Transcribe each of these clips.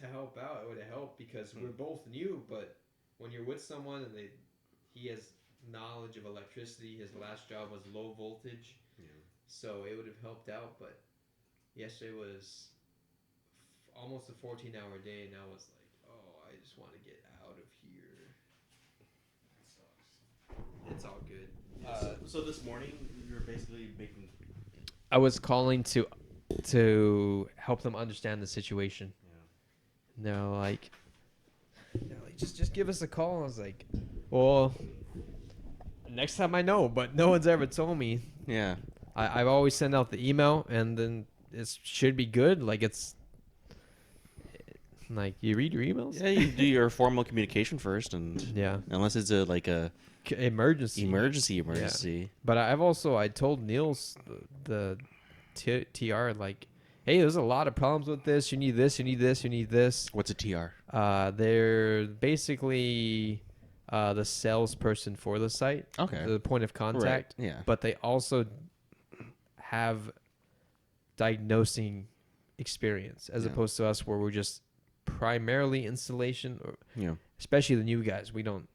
to help out, it would have helped because we're both new. But when you're with someone and he has knowledge of electricity, his last job was low voltage, so it would have helped out. But yesterday was almost a 14-hour day, and I was like, oh, I just want to get out of here. That sucks. It's all good. So this morning you were basically making. I was calling to help them understand the situation. Yeah. They're like, just give us a call. I was like, well, next time I know, but no one's ever told me. Yeah. I've always sent out the email, and then it should be good. Like it's like you read your emails. Yeah, you do your formal communication first, and Yeah, unless it's a emergency. Emergency. Yeah. But I told Niels the TR like, hey, there's a lot of problems with this. You need this. You need this. You need this. What's a TR? They're basically the salesperson for the site. Okay. The point of contact. Right. Yeah. But they also have diagnosing experience as opposed to us where we're just primarily installation, or especially the new guys. We don't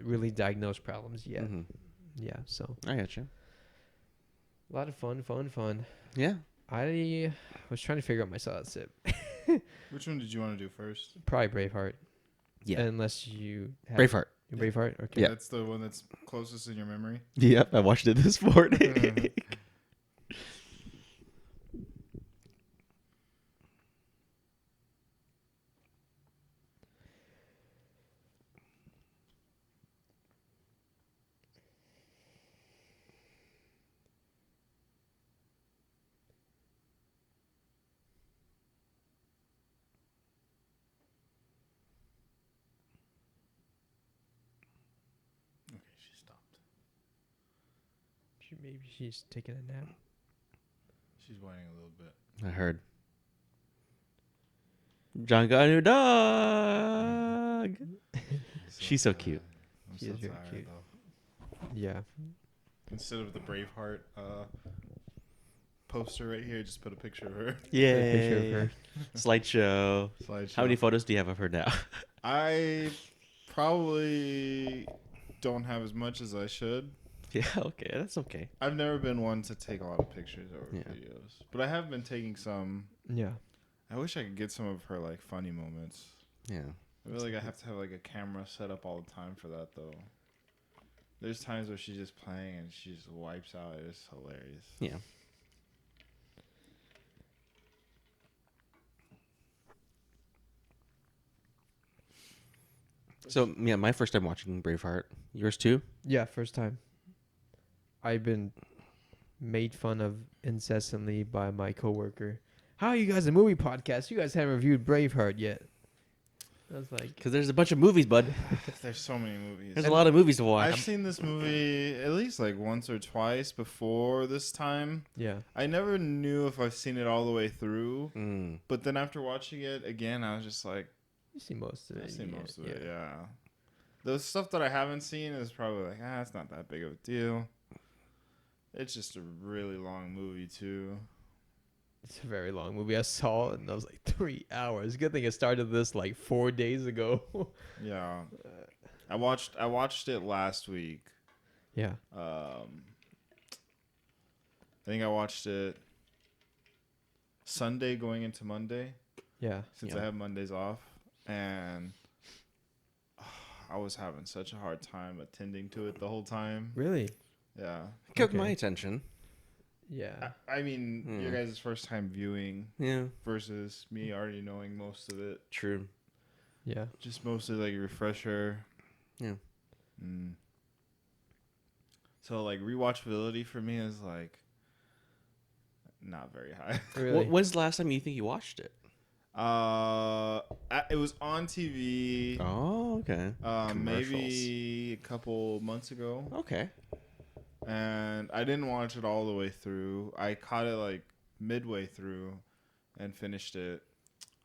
really diagnose problems yet. Mm-hmm. Yeah, so I got you. A lot of fun. Yeah. I was trying to figure out my solid sip. Which one did you want to do first? Probably Braveheart. Yeah. Unless you have Braveheart. Braveheart? Okay. Yeah. That's the one that's closest in your memory? Yep, I watched it this morning. Okay, she stopped. Maybe she's taking a nap. She's whining a little bit. I heard. John got a new dog. She's so cute. I'm She so is very tired, cute. though. Yeah. Instead of the Braveheart poster right here, just put a picture of her. Yeah. A picture of her. Slideshow. Slideshow. How many photos do you have of her now? I probably don't have as much as I should. Yeah, okay. That's okay. I've never been one to take a lot of pictures or videos, but I have been taking some. Yeah. I wish I could get some of her like funny moments. Yeah. I feel like I have to have like a camera set up all the time for that though. There's times where she's just playing and she just wipes out. It's hilarious. Yeah. So, yeah, my first time watching Braveheart. Yours too? Yeah, first time. I've been made fun of incessantly by my coworker. How are you guys a movie podcast? You guys haven't reviewed Braveheart yet. I was like, Because there's a bunch of movies, bud. There's so many movies. There's a lot of movies to watch. I've seen this movie at least like once or twice before this time. yeah. I never knew if I've seen it all the way through. Mm. But then after watching it again, I was just like, You see most of it. I've seen most of it, yeah. The stuff that I haven't seen is probably like, it's not that big of a deal. It's just a really long movie, too. It's a very long movie. I saw it and I was like 3 hours. Good thing I started this like 4 days ago. Yeah. I watched it last week. Yeah. I think I watched it Sunday going into Monday. Yeah. Since I have Mondays off. And I was having such a hard time attending to it the whole time. Really? Yeah. Kept my attention. Yeah. I mean, your guys' first time viewing versus me already knowing most of it. True. Yeah. Just mostly like a refresher. Yeah. So like rewatchability for me is like not very high. Really? When's the last time you think you watched it? It was on TV. Oh, okay. Maybe a couple months ago. Okay. And I didn't watch it all the way through. I caught it like midway through and finished it.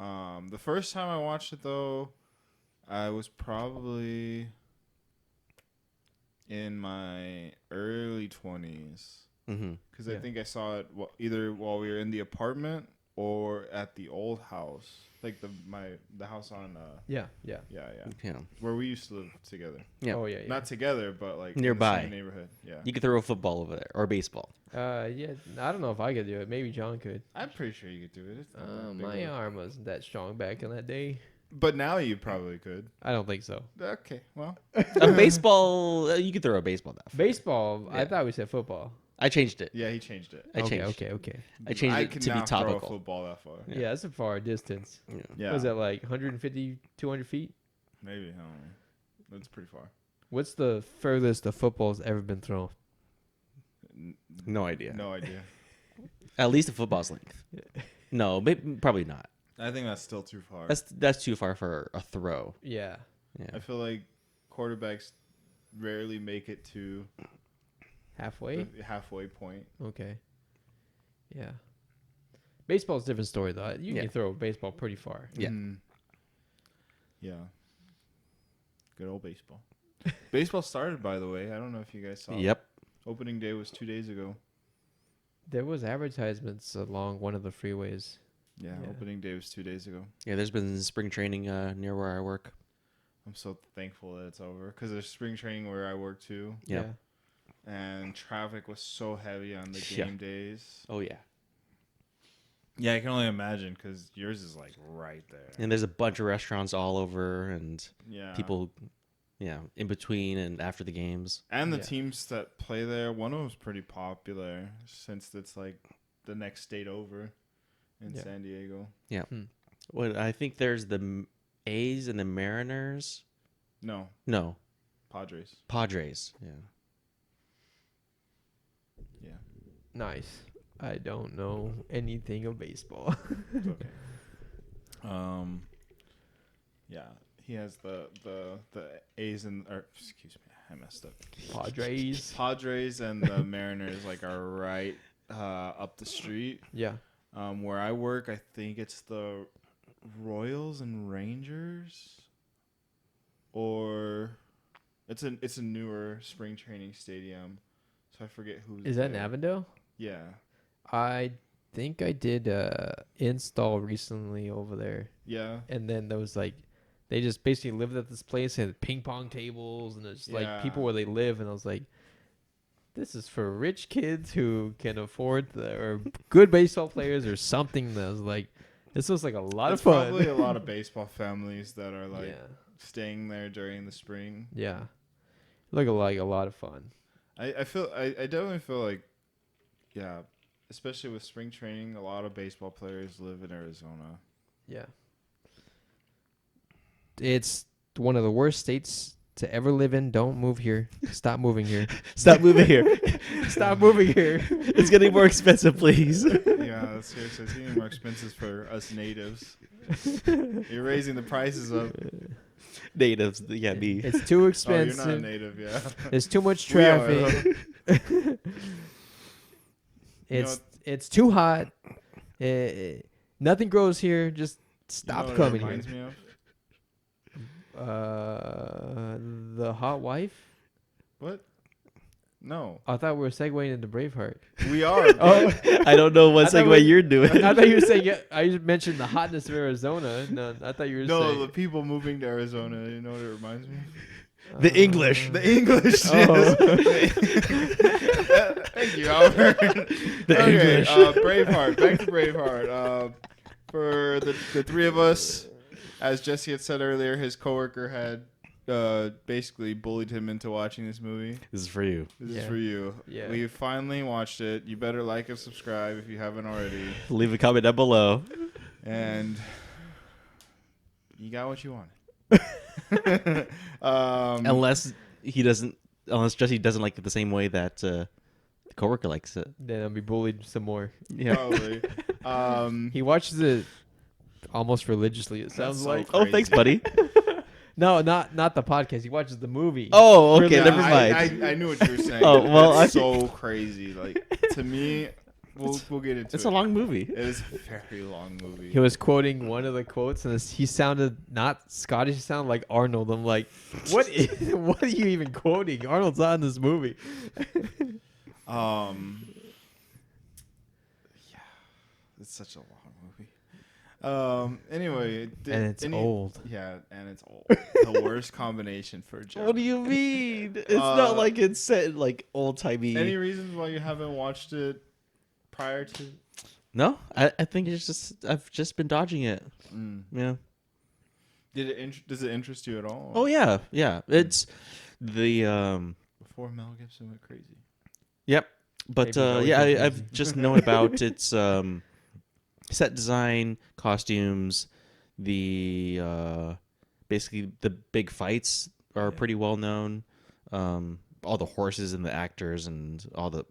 The first time I watched it though, I was probably in my early 20s. Mm-hmm. Because I think I saw it either while we were in the apartment or at the old house, like the house on Yeah. yeah Yeah. where we used to live together. Yeah. Oh yeah. Not together, but like Nearby. in the same neighborhood. Yeah, You could throw a football over there or baseball. Yeah. I don't know if I could do it. Maybe John could. I'm pretty sure you could do it. It's not that big My of a- arm wasn't that strong back in that day. But now you probably could. I don't think so. Okay, well, A baseball, you could throw a baseball now. Baseball. I Yeah. thought we said football. I changed it. yeah, he changed it. I changed. Okay. I changed it can to be now throw a topical. football that far. Yeah, that's a far distance. Yeah, What was that like 150, 200 feet? maybe. I don't know. That's pretty far. What's the furthest a football's ever been thrown? No idea. No idea. At least a football's length. No, probably not. I think that's still too far. That's too far for a throw. Yeah. Yeah. I feel like quarterbacks rarely make it to Halfway? the halfway point. Okay. Yeah. Baseball's a different story though. You Yeah. can throw a baseball pretty far. Yeah. Yeah. Good old baseball. Baseball started, by the way. I don't know if you guys saw. Yep. Opening day was 2 days ago. There was advertisements along one of the freeways. Yeah, Yeah. opening day was 2 days ago. Yeah, there's been spring training near where I work. I'm so thankful that it's over because there's spring training where I work too, Yeah. and traffic was so heavy on the Yeah. game days. Oh, yeah. Yeah, I can only imagine because yours is like right there. And there's a bunch of restaurants all over and Yeah, people, in between and after the games. and the Yeah. teams that play there. One of them's pretty popular since it's like the next state over in Yeah. San Diego. Well, I think there's the A's and the Mariners. No, No, Padres. Padres. Yeah. Yeah, Nice. I don't know anything of baseball. it's okay. Yeah, he has the A's and or excuse me, I messed up. Padres. Padres and the Mariners like are right up the street. Yeah. Where I work, I think it's the Royals and Rangers, or it's a newer spring training stadium, so I forget who's. Is that in there. Avondale? Yeah. I think I did install recently over there. Yeah. And then there was like, they just basically lived at this place and had ping pong tables and there's like people where they live. And I was like, this is for rich kids who can afford or good baseball players or something. And I was like, this was like a lot of fun. Probably a lot of baseball families that are like yeah. staying there during the spring. Yeah. Look like a lot of fun. I definitely feel like, yeah, especially with spring training, a lot of baseball players live in Arizona. Yeah. It's one of the worst states to ever live in. Don't move here. Stop moving here. Stop moving here. Stop moving here. It's getting more expensive, please. Yeah, seriously, it's getting more expensive for us natives. You're raising the prices up. Natives, yeah, me. It's too Oh, expensive. you're not a native, yeah. There's too much We are, traffic. You know It's too hot. Nothing grows here. Just You know stop what it coming here. reminds me of? The hot wife. What? No. I thought we were segueing into Braveheart. We are. Oh, I don't know what I thought segue we- you're doing. I thought you were saying. I just mentioned the hotness of Arizona. No, I thought you were No, saying the people moving to Arizona. You know what it reminds me of? The English. The English. Oh. Thank you, Albert. The okay, English. Braveheart. Back to Braveheart. For the three of us, as Jesse had said earlier, his coworker had basically bullied him into watching this movie. This is for you. This is Yeah. for you. Yeah. We finally watched it. You better like and subscribe if you haven't already. Leave a comment down below. And you got what you wanted. Unless Jesse doesn't like it the same way that the coworker likes it. Then I'll be bullied some more. Yeah. Probably. He watches it almost religiously. It sounds so like. Oh, thanks, buddy. No, not the podcast. He watches the movie. Oh, okay. Yeah, Never mind. I knew what you were saying. Oh, well, That's so crazy. Like, to me, we'll get into It's it. a long movie. It is a very long movie. He was quoting one of the quotes, and he sounded not Scottish. He sounded like Arnold. I'm like, what are you even quoting? Arnold's not in this movie. Yeah, it's such a long movie. Anyway, And it's old. Yeah, and it's old. The worst combination for a joke. What do you mean? It's not like it's set in like old timey. Any reasons why you haven't watched it prior to? No, I think it's just I've just been dodging it. Yeah. Does it interest you at all? Oh yeah, yeah. It's the Before Mel Gibson went crazy. Yep. But Maybe always yeah, been I've crazy. just known about its set design, costumes, the basically the big fights are pretty well known. All the horses and the actors and all the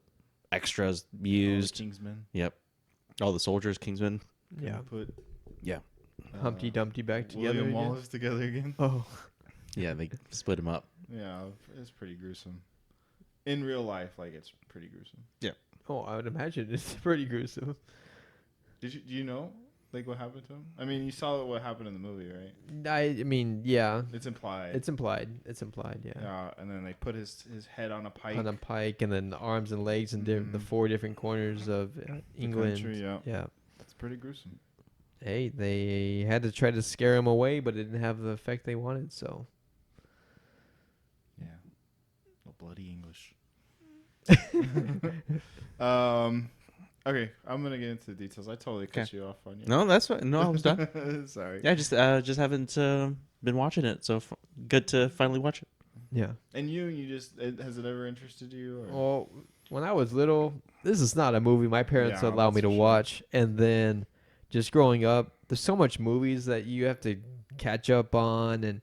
extras used. Kingsman. Yep. All the soldiers, Kingsman. Yeah. Put Yeah. Humpty Dumpty back together William again. Wallace together again. Oh. Yeah, they split him up. Yeah, it's pretty gruesome. In real life, like it's pretty gruesome. Oh, I would imagine it's pretty gruesome. Do you know like what happened to him? I mean, you saw what happened in the movie, right? I mean, yeah. It's implied. It's implied. It's implied, yeah. Yeah, and then they put his head on a pike. On a pike, and then the arms and legs and the 4 different corners of England. country, yeah. Yeah. It's pretty gruesome. Hey, they had to try to scare him away, but it didn't have the effect they wanted, so. Yeah. No bloody English. Okay, I'm gonna get into the details. I totally cut you off on you. No, that's what. No, I was done. Sorry. Yeah, just haven't been watching it, so good to finally watch it. Yeah. And has it ever interested you? Or? Well, when I was little, this is not a movie my parents Yeah, allowed me that's to for sure. watch. And then just growing up, there's so much movies that you have to catch up on. And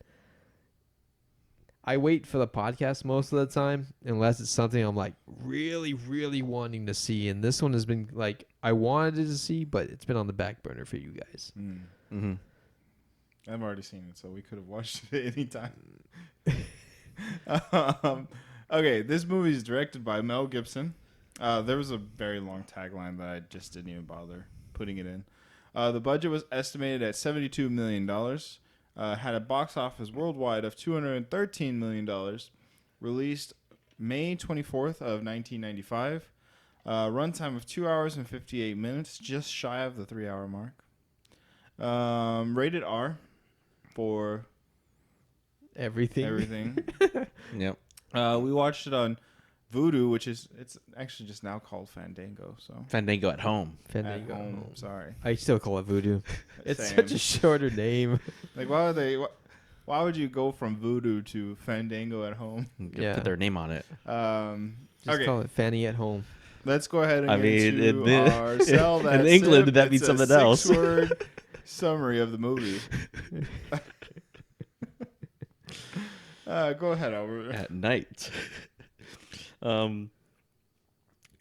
I wait for the podcast most of the time, unless it's something I'm like really, really wanting to see. And this one has been like, I wanted to see, but it's been on the back burner for you guys. Mm-hmm. I've already seen it, so we could have watched it at any time. Okay, this movie is directed by Mel Gibson. There was a very long tagline that I just didn't even bother putting it in. The budget was estimated at $72 million. Had a box office worldwide of $213 million. Released May 24th of 1995. Runtime of 2 hours and 58 minutes, just shy of the 3-hour mark. Rated R for everything. Yep. We watched it on Vudu, it's actually just now called Fandango. So Fandango at home. Fandango. at home, sorry. I still call it Voodoo. It's Same. such a shorter name. Like why would you go from Vudu to Fandango at home? Yeah. Put their name on it. Just Okay, call it Fanny at home. let's go ahead and I get mean, into our Sell That in England, Sip. that means It's a something else. 6-word summary of the movie. Go ahead, Albert. At night.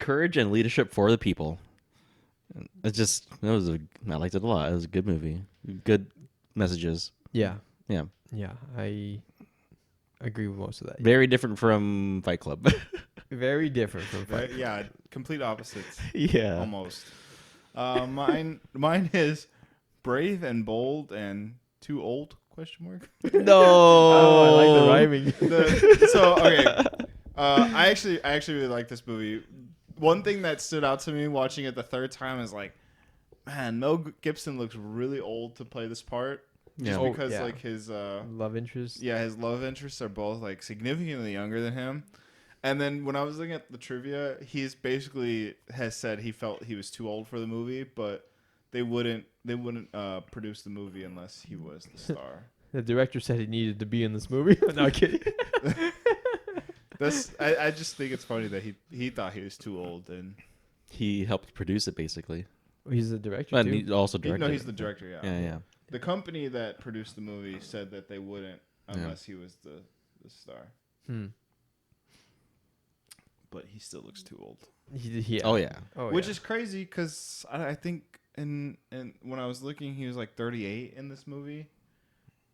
Courage and leadership for the people. I liked it a lot. It was a good movie. Good messages. Yeah. Yeah. Yeah. I agree with most of that. Very different from Fight Club. Very different from Fight. Yeah, complete opposites. Yeah. Almost. Mine is brave and bold and too old? Question mark. No. Oh, I like the rhyming. I actually really like this movie. One thing that stood out to me watching it the third time is like, man, Mel Gibson looks really old to play this part. Just Yeah. because yeah. like his Love interest. yeah, his love interests are both like significantly younger than him. And then when I was looking at the trivia, he's basically has said he felt he was too old for the movie, but they wouldn't produce the movie unless he was the star. The director said he needed to be in this movie. No kidding. I just think it's funny that he thought he was too old, and He helped produce it, basically. He's the director And too. he also directed he's it. the director. Yeah. Yeah. The company that produced the movie said that they wouldn't unless he was the star. But he still looks too old. Yeah. Oh, yeah. Oh, Which yeah. is crazy because I think and when I was looking, he was like 38 in this movie,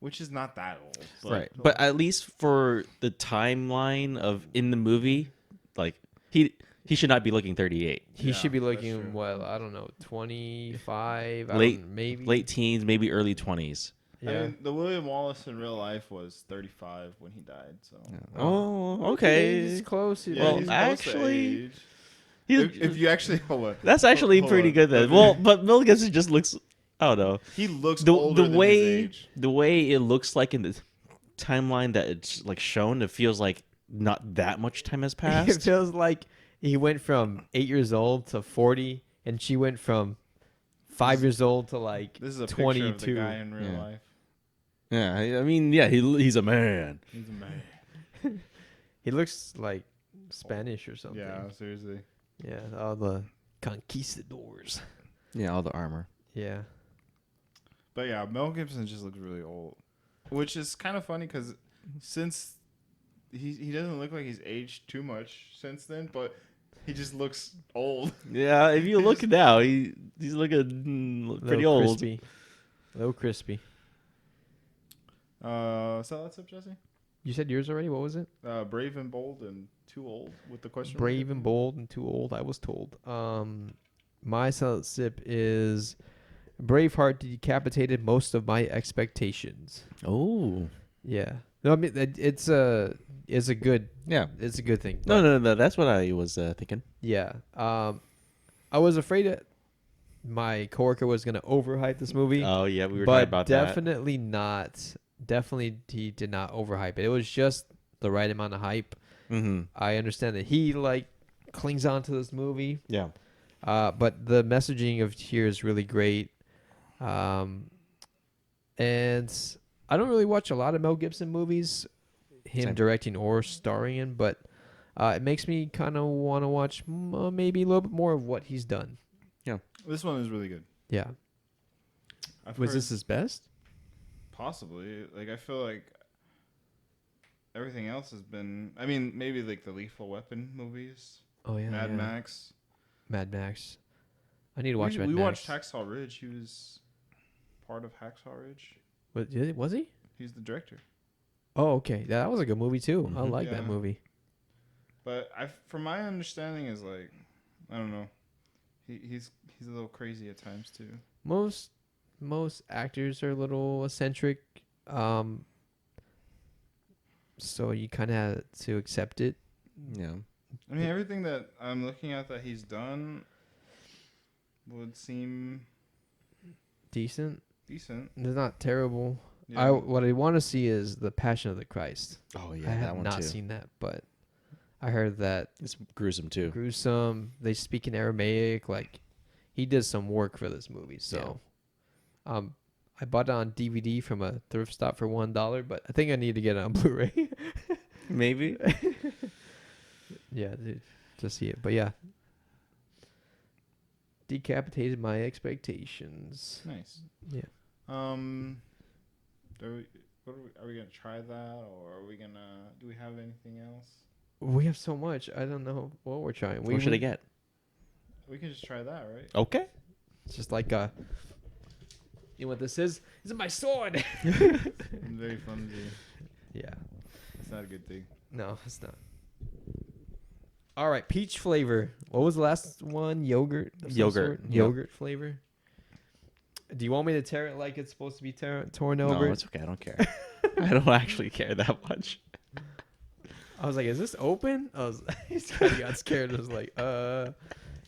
which is not that old. Right. But at least for the timeline of in the movie, like he should not be looking 38. He should be that's looking, true. well, I don't know, 25, maybe. Late teens, maybe early 20s. Yeah. I mean, the William Wallace in real life was 35 when he died. So Oh, okay. He's close. yeah, Well, he's close to actually, age. If you actually hold on. that's actually Hold pretty on. good then. Okay. Well, but Mel Gibson just looks. I don't know. He looks older than his age. The way it looks like in the timeline that it's like shown, it feels like not that much time has It passed. feels like he went from 8 years old to 40, and she went from 5 years old to like This is a 22. picture of the guy in real Yeah. life. Yeah, I mean, yeah, he's a man. He's a man. He looks like Spanish or something. Yeah, seriously. Yeah, all the conquistadors. Yeah, all the armor. Yeah. But yeah, Mel Gibson just looks really old, which is kind of funny because since he doesn't look like he's aged too much since then, but he just looks old. Yeah, if you look now, he's looking pretty old. Crispy. A little crispy. So that's up, Jesse. You said yours already? What was it? Brave and bold and too old with the question. Brave and bold and too old, I was told. My silent sip is Braveheart decapitated most of my expectations. Oh, Yeah. No, I mean it's a good yeah. thing. No. That's what I was thinking. Yeah. I was afraid that my coworker was gonna overhype this movie. Oh yeah, we were talking about that. Definitely not. Definitely, he did not overhype it. It was just the right amount of hype. Mm-hmm. I understand that he like clings on to this movie. Yeah. But the messaging of here is really great. And I don't really watch a lot of Mel Gibson movies, him Same. directing or starring in, but it makes me kind of want to watch maybe a little bit more of what he's done. This one is really good. Yeah. Was this his best? Possibly? Like I feel like everything else has been. I mean, maybe like the Lethal Weapon movies, Oh yeah, Mad yeah. Max. Mad Max. I need to watch Mad We Max. watched Hacksaw Ridge. He was part of Hacksaw Ridge. Was he? He's the director. Oh, okay. Yeah, that was a good movie too. I Mhm. like that Yeah. movie. But from my understanding, is like I don't know. He's a little crazy at times too. Most actors are a little eccentric, so you kind of have to accept it. Yeah. I mean, everything that I'm looking at that he's done would seem Decent. decent. It's not terrible. Yeah. What I want to see is the Passion of the Christ. Oh I yeah, have that one not too. seen that, but I heard that It's gruesome too. gruesome. They speak in Aramaic. Like he did some work for this movie. So, I bought it on DVD from a thrift stop for $1, but I think I need to get it on Blu-ray. Maybe. Yeah, to see it. But yeah, decapitated my expectations. Nice. Yeah. Are we gonna try that, or are we gonna? Do we have anything else? We have so much. I don't know what we're trying. What should I get? We can just try that, right? Okay. It's just like you know what this is? This is my sword. I'm very flimsy. Yeah. It's not a good thing. No, it's not. All right, peach flavor. What was the last one? Yogurt. of some Yogurt, sort? yeah. Yogurt flavor. Do you want me to tear it like it's supposed to be torn over? No, it's okay. I don't care. I don't actually care that much. I was like, "Is this open?" He kind of got scared. I was like,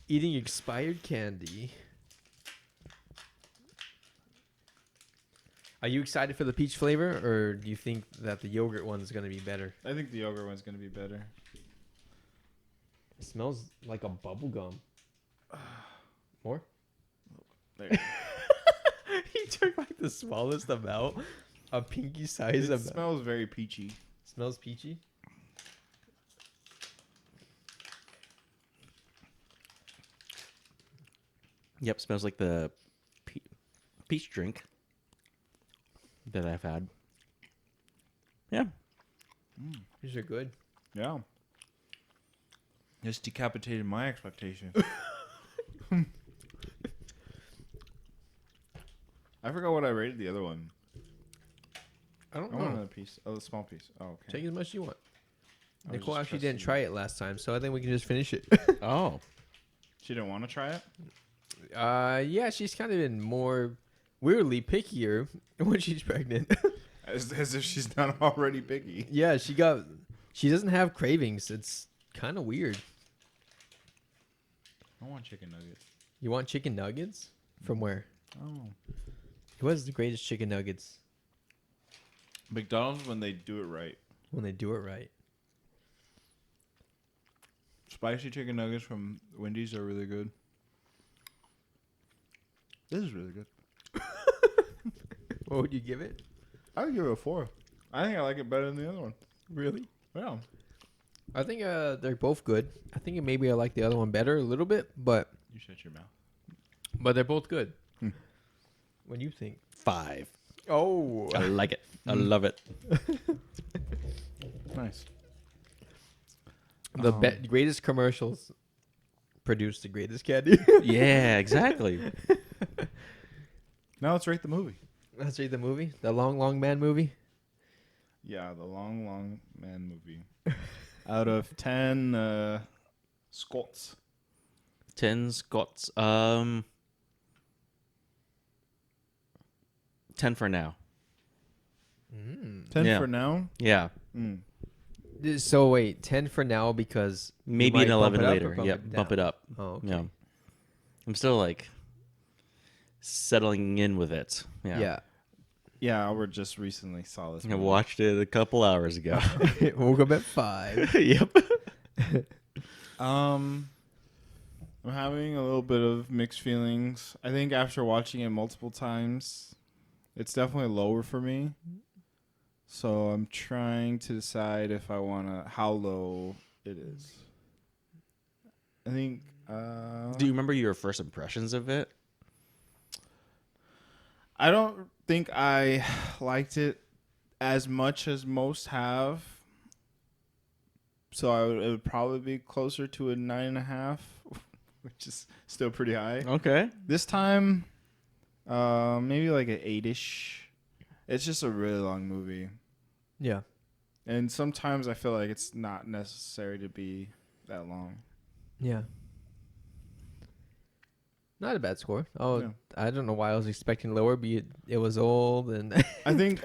eating expired candy." Are you excited for the peach flavor, or do you think that the yogurt one is going to be better? I think the yogurt one's gonna be better. It smells like a bubble gum. More? There you go. He took like the smallest amount, a pinky size It amount. smells very peachy. Smells peachy. Yep, smells like the peach drink that I've had. Yeah. These are good. Yeah. Just decapitated my expectations. I forgot what I rated the other one. I don't I want know. another piece. Oh, a small piece. Oh, okay. Take as much as you want. I was Nicole just actually didn't trusting try it last time, so I think we can just finish it. Oh. She didn't want to try it? Yeah, she's kind of been more weirdly pickier when she's pregnant. As if she's not already picky. Yeah, she doesn't have cravings. It's kind of weird. I want chicken nuggets. You want chicken nuggets? From where? Oh. Who has the greatest chicken nuggets McDonald's when they do it right. when they do it right? Spicy chicken nuggets from Wendy's are really good. This is really good. What would you give it? I would give it a 4. I think I like it better than the other one. Really? Yeah. I think they're both good. I think maybe I like the other one better a little bit, but You shut your mouth. they're both good. What do you think? 5. Oh, I like it. I love it. Nice. the greatest commercials produce the greatest candy. Yeah, exactly. Now let's rate the movie. Let's read the movie, the Long Long Man movie. Yeah, the Long Long Man movie. Out of 10 Scots. 10 Scots. 10 for now. 10 Yeah. for now. Yeah. Mm. So wait, 10 for now because you Maybe might an bump 11 it up or later. bump Yep. it Bump down? it up. Oh, okay. Yeah. I'm still like settling in with it. Yeah. Yeah. Yeah, Albert just recently saw this I movie. watched it a couple hours ago. Woke up at 5. Yep. I'm having a little bit of mixed feelings. I think after watching it multiple times, it's definitely lower for me. So I'm trying to decide if I want to, how low it is. I think, Do you remember your first impressions of it? I don't think I liked it as much as most have. So it would probably be closer to a 9.5, which is still pretty high. Okay. This time, maybe like an 8-ish. It's just a really long movie. Yeah. And sometimes I feel like it's not necessary to be that long. Yeah. Not a bad score. Oh, Yeah. I don't know why I was expecting lower. Be it was old and I think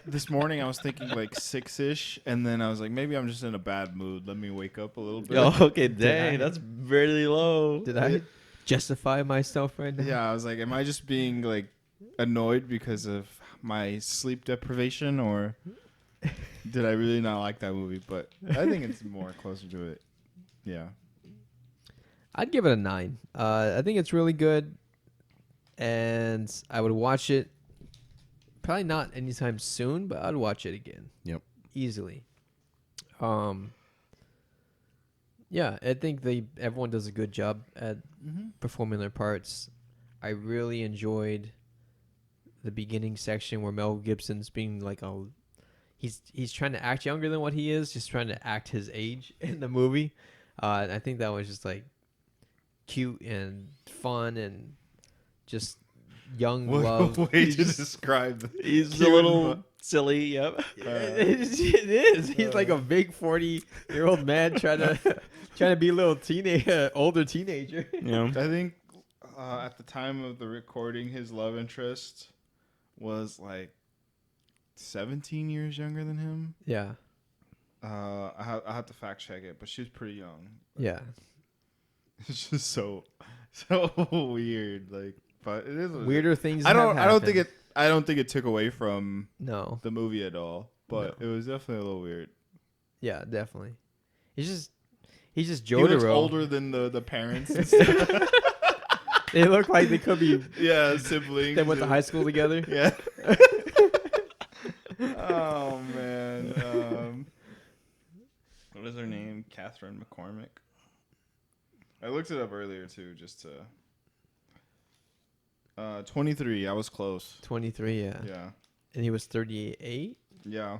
this morning I was thinking like 6-ish, and then I was like, maybe I'm just in a bad mood. Let me wake up a little bit. Oh, okay. I- Dang, that's really low. did I justify myself right now? Yeah, I was like, am I just being like annoyed because of my sleep deprivation, or did I really not like that movie? But I think it's more closer to it. Yeah. I'd give it a 9. I think it's really good, and I would watch it. Probably not anytime soon, but I'd watch it again. Yep. Easily. Yeah, I think everyone does a good job at performing their parts. I really enjoyed the beginning section where Mel Gibson's being like he's trying to act younger than what he is, just trying to act his age in the movie. And I think that was just like cute and fun and just young love. What way to describe the He's a little silly. Yep. It is. He's like a big 40-year-old man trying to be a little older teenager. Yeah. I think at the time of the recording, his love interest was like 17 years younger than him. Yeah. I have to fact check it, but she was pretty young. Yeah. It's just so weird. Like, but it is what it is. Weirder things. I don't have think happened. I don't think it took away from No. the movie at all. But it was definitely a little weird. Yeah, definitely. He's just He Jotaro. looks older than the parents. And stuff. They look like they could be. Yeah, siblings. They went to high school together. Yeah. Oh man. What is her name? Catherine McCormick. I looked it up earlier too, just to. 23. I was close. 23. Yeah. Yeah. And he was 38. Yeah.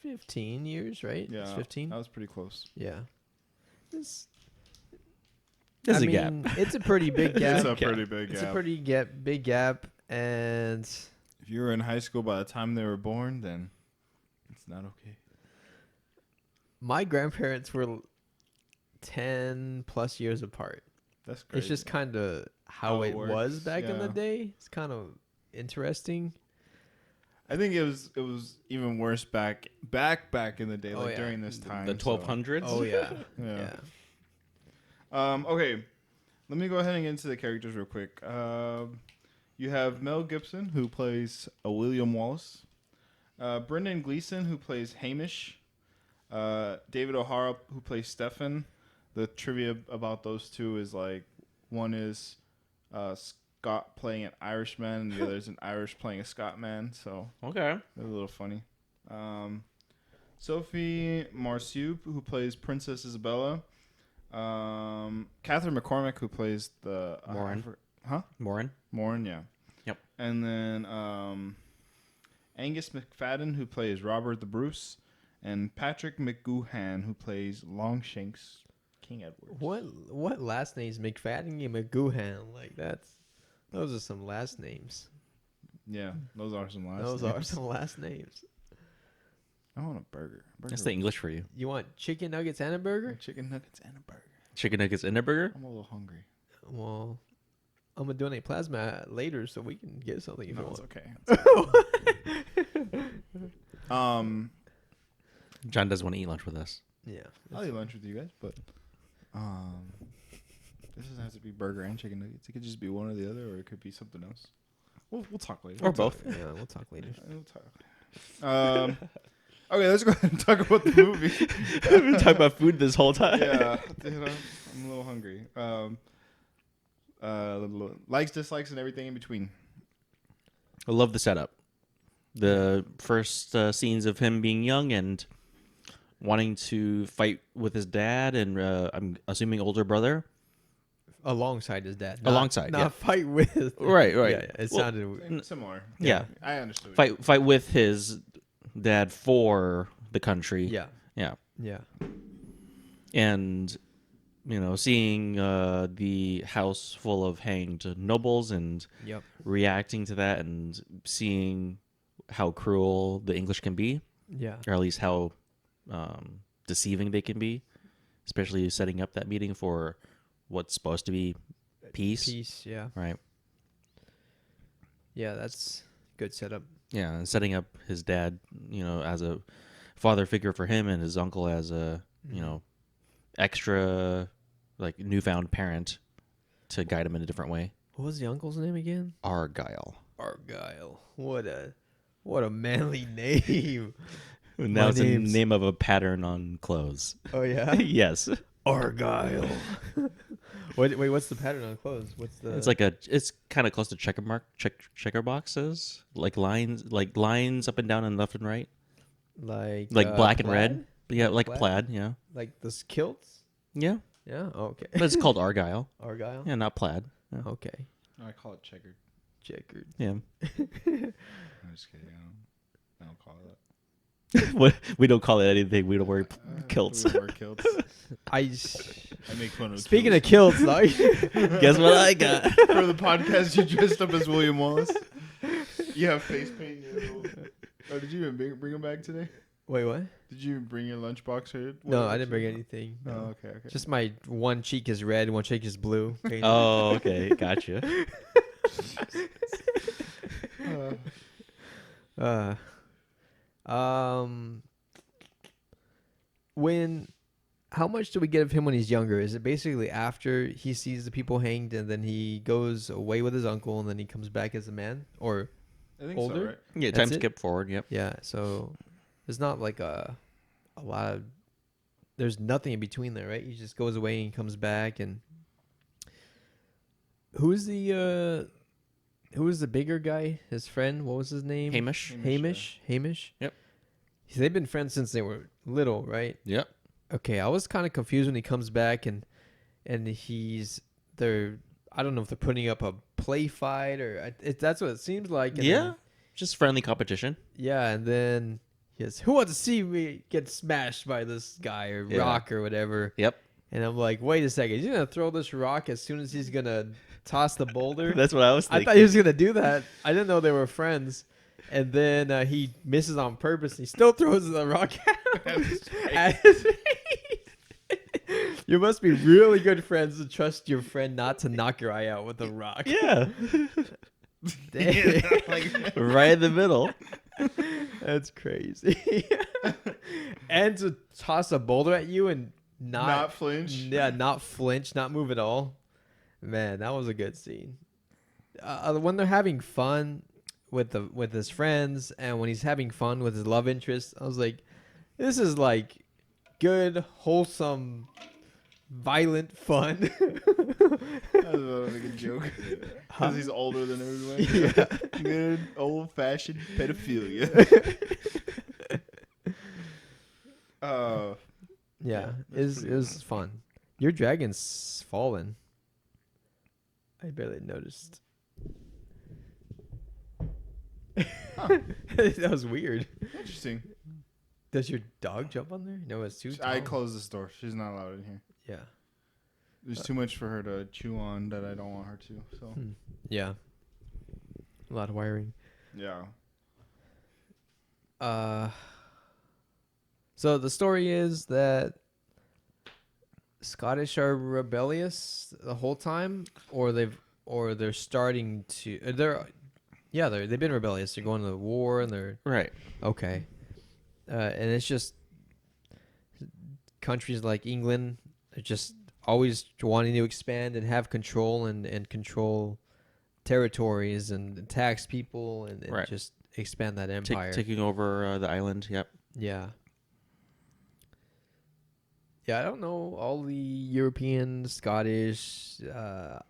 15 years, right? Yeah. It's 15. That was pretty close. Yeah. It's, There's I a gap. mean, it's a pretty big gap. It's a pretty big gap. It's a pretty big gap, and If you were in high school by the time they were born, then it's not okay. my grandparents were 10 plus years apart. That's crazy. It's just kind of how How it it was works, back in the yeah. day. It's kind of interesting. I think it was even worse back in the day, Oh, like yeah. during this time. The 1200s. Oh yeah, Yeah. yeah. Okay, let me go ahead and get into the characters real quick. You have Mel Gibson, who plays William Wallace. Brendan Gleeson, who plays Hamish. David O'Hara, who plays Stefan. The trivia about those two is like one is Scott playing an Irishman, and the other is an Irish playing a Scotman. So Okay. they're a little funny. Sophie Marceau, who plays Princess Isabella. Catherine McCormick, who plays the Morin. Morin. Morin, yeah. Yep. And then Angus McFadden, who plays Robert the Bruce, and Patrick McGoohan, who plays Longshanks King Edward. What last names? McFadden and McGoohan. Like those are some last names. Yeah, those are some last Those names. are some last names. I want a burger. That's the English for you. You want chicken nuggets and a burger? Chicken nuggets and a burger. Chicken nuggets in a burger? I'm a little hungry. Well, I'm gonna donate plasma later so we can get something if you No, it's want. okay. John does want to eat lunch with us. Yeah. I'll eat lunch with you guys, but this doesn't have to be burger and chicken nuggets. It could just be one or the other, or it could be something else. We'll talk later. Or both. Yeah, we'll talk later. We'll talk. Okay, let's go ahead and talk about the movie. We've been talking about food this whole time. Yeah, dude, I'm a little hungry. Likes, dislikes, and everything in between. I love the setup. The first scenes of him being young and wanting to fight with his dad and I'm assuming older brother. Alongside his dad. Alongside, not yeah. fight with. Right. Yeah, it sounded. Similar. Yeah. I understood. Fight with his dad for the country. Yeah. Yeah. Yeah. And seeing the house full of hanged nobles and Yep. reacting to that and seeing how cruel the English can be, Yeah. or at least how deceiving they can be, especially setting up that meeting for what's supposed to be peace. Peace. Yeah. Right. Yeah, that's good setup. Yeah, and setting up his dad, as a father figure for him and his uncle as a, extra, like, newfound parent to guide him in a different way. What was the uncle's name again? Argyle. Argyle. What a manly name. Now My it's the name's- name of a pattern on clothes. Oh yeah. Yes. Argyle. Wait, what's the pattern on clothes? What's the? It's kind of close to checker boxes, like lines up and down and left and right, like black and plaid? red. Yeah, like Plaid? plaid. Yeah. Like the kilts? Yeah. Yeah. Oh, okay. But it's called Argyle. Argyle. Yeah, not plaid. Yeah. Okay. I call it checkered. Checkered. Yeah. I'm just kidding. I don't call it that. We don't call it anything. We don't wear kilts. We wear kilts. I make fun of speaking kilts. of kilts, though. Guess what I got? For the podcast, you dressed up as William Wallace. You have face paint. Oh, did you even bring him back today? Wait, what? Did you bring your lunchbox? Or No, I didn't bring anything. Oh, okay. Just my one cheek is red, one cheek is blue. Oh, okay, gotcha. How much do we get of him when he's younger? Is it basically after he sees the people hanged and then he goes away with his uncle and then he comes back as a man? Or I think older? so, right? Yeah, That's time it? skip forward. Yep. yeah, so there's not like a lot of there's nothing in between there, right? He just goes away and comes back. And who's the bigger guy? His friend? What was his name? Hamish. Hamish. Yep. They've been friends since they were little, right? Yep. Okay, I was kind of confused when he comes back and they're I don't know if they're putting up a play fight or that's what it seems like. And Yeah. then- Just friendly competition. yeah, and then yes, who wants to see me get smashed by this guy or Yeah. rock or whatever? Yep. And I'm like, wait a second, he's gonna throw this rock as soon as he's gonna toss the boulder. That's what I was I thinking. thought he was gonna do that. I didn't know they were friends. And then he misses on purpose. And he still throws the rock at his face. You must be really good friends to trust your friend not to knock your eye out with a rock. Yeah. Dang. Right in the middle. That's crazy. And to toss a boulder at you and Not flinch. Yeah, not flinch, not move at all. Man, that was a good scene. when they're having fun with his friends, and when he's having fun with his love interest, I was like, this is like good, wholesome, violent fun. I was about to make a joke. Because he's older than everybody. Yeah. Good old-fashioned pedophilia. Yeah, that's it pretty was fun. Your dragon's fallen. I barely noticed. That was weird. Interesting. Does your dog jump on there? No, it's too tall. I closed this door. She's not allowed in here. Yeah. There's too much for her to chew on that I don't want her to. So Yeah. A lot of wiring. yeah. So the story is that Scottish are rebellious the whole time, or they're starting to. They've been rebellious. They're going to the war, and they're Right. okay. And it's just countries like England are just always wanting to expand and have control and control territories and tax people and Right. just expand that empire. Taking over the island. Yep. Yeah. Yeah, I don't know all the European, Scottish,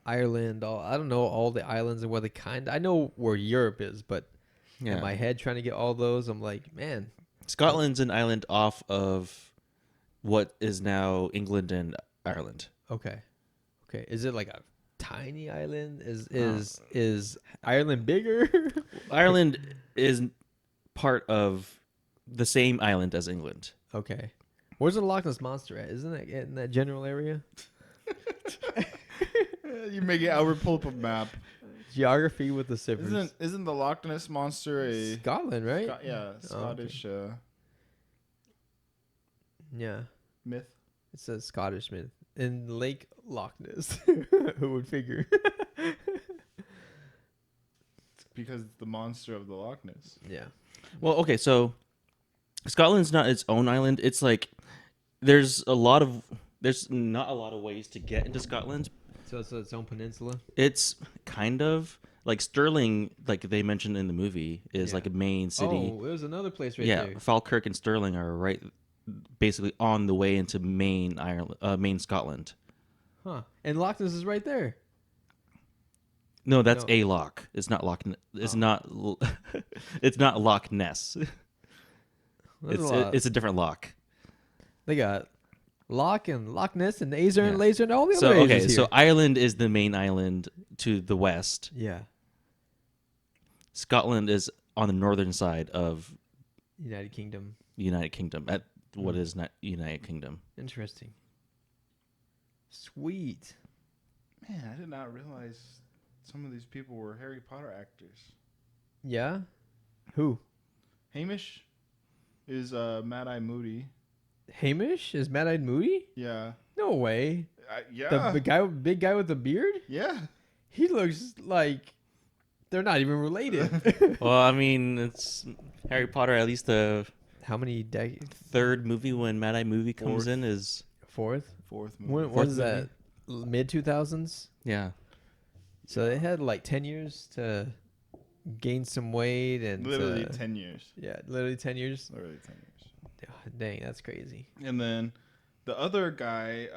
Ireland. I don't know all the islands and where they I know where Europe is, but Yeah. in my head trying to get all those, I'm like, man. Scotland's an island off of what is now England and Ireland. Okay. Is it like a tiny island? Is Ireland bigger? Ireland is part of the same island as England. Okay. Where's the Loch Ness Monster at? Isn't it in that general area? You make it. Albert pull up a map. Geography with the Sippers. Isn't the Loch Ness monster a Scotland, right? Scottish Yeah. myth? It's a Scottish myth. In Lake Loch Ness. Who would figure? Because it's the monster of the Loch Ness. Yeah. Well, okay, so Scotland's not its own island. It's like there's not a lot of ways to get into Scotland. So it's its own peninsula? It's kind of like Stirling, like they mentioned in the movie, is Yeah. like a main city. Oh, there's another place right yeah, there. Falkirk and Stirling are right, basically on the way into main Ireland, main Scotland. Huh. And Loch Ness is right there. No, that's No. a loch. It's not Loch. It's not. It's not Loch Ness. It's a different loch. They got Loch and Loch Ness and Azer and Yeah. Laser and all the So other okay, Azers so here. Ireland is the main island to the west. Yeah. Scotland is on the northern side of United Kingdom. the United Kingdom. At what is not United Kingdom. Interesting. Sweet. Man, I did not realize some of these people were Harry Potter actors. Yeah? Who? Hamish is Mad Eye Moody. Hamish? Is Mad-Eyed Moody? Yeah. No way. Yeah. The big guy with the beard? Yeah. He looks like they're not even related. Well, I mean, it's Harry Potter. At least the How many decades? third movie when Mad Eye Movie comes Fourth. in is Fourth? Fourth movie. When Fourth was that? Mid 2000s? yeah. So they had like 10 years to gain some weight and Literally 10 years. Yeah, literally 10 years. Literally 10 years. Oh, dang, that's crazy. And then the other guy,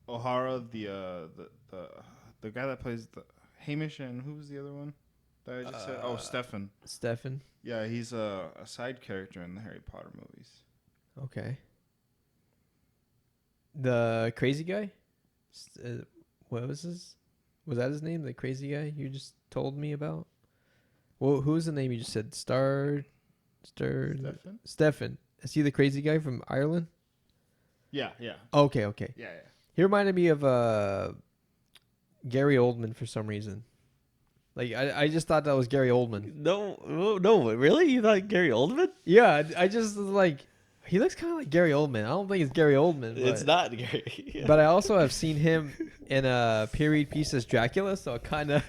O'Hara, the guy that plays the Hamish, and who was the other one that I just said? Oh, Stefan. Stefan? Yeah, he's a side character in the Harry Potter movies. Okay. The crazy guy? What was his? Was that his name? The crazy guy you just told me about? Well, who was the name you just said? Stefan? Stefan. Is he the crazy guy from Ireland? Yeah. Okay. Yeah. He reminded me of Gary Oldman for some reason. Like I just thought that was Gary Oldman. No, really? You thought Gary Oldman? Yeah, I just was like, he looks kind of like Gary Oldman. I don't think it's Gary Oldman. It's not Gary. Yeah. But I also have seen him in a period piece as Dracula, so it kind of,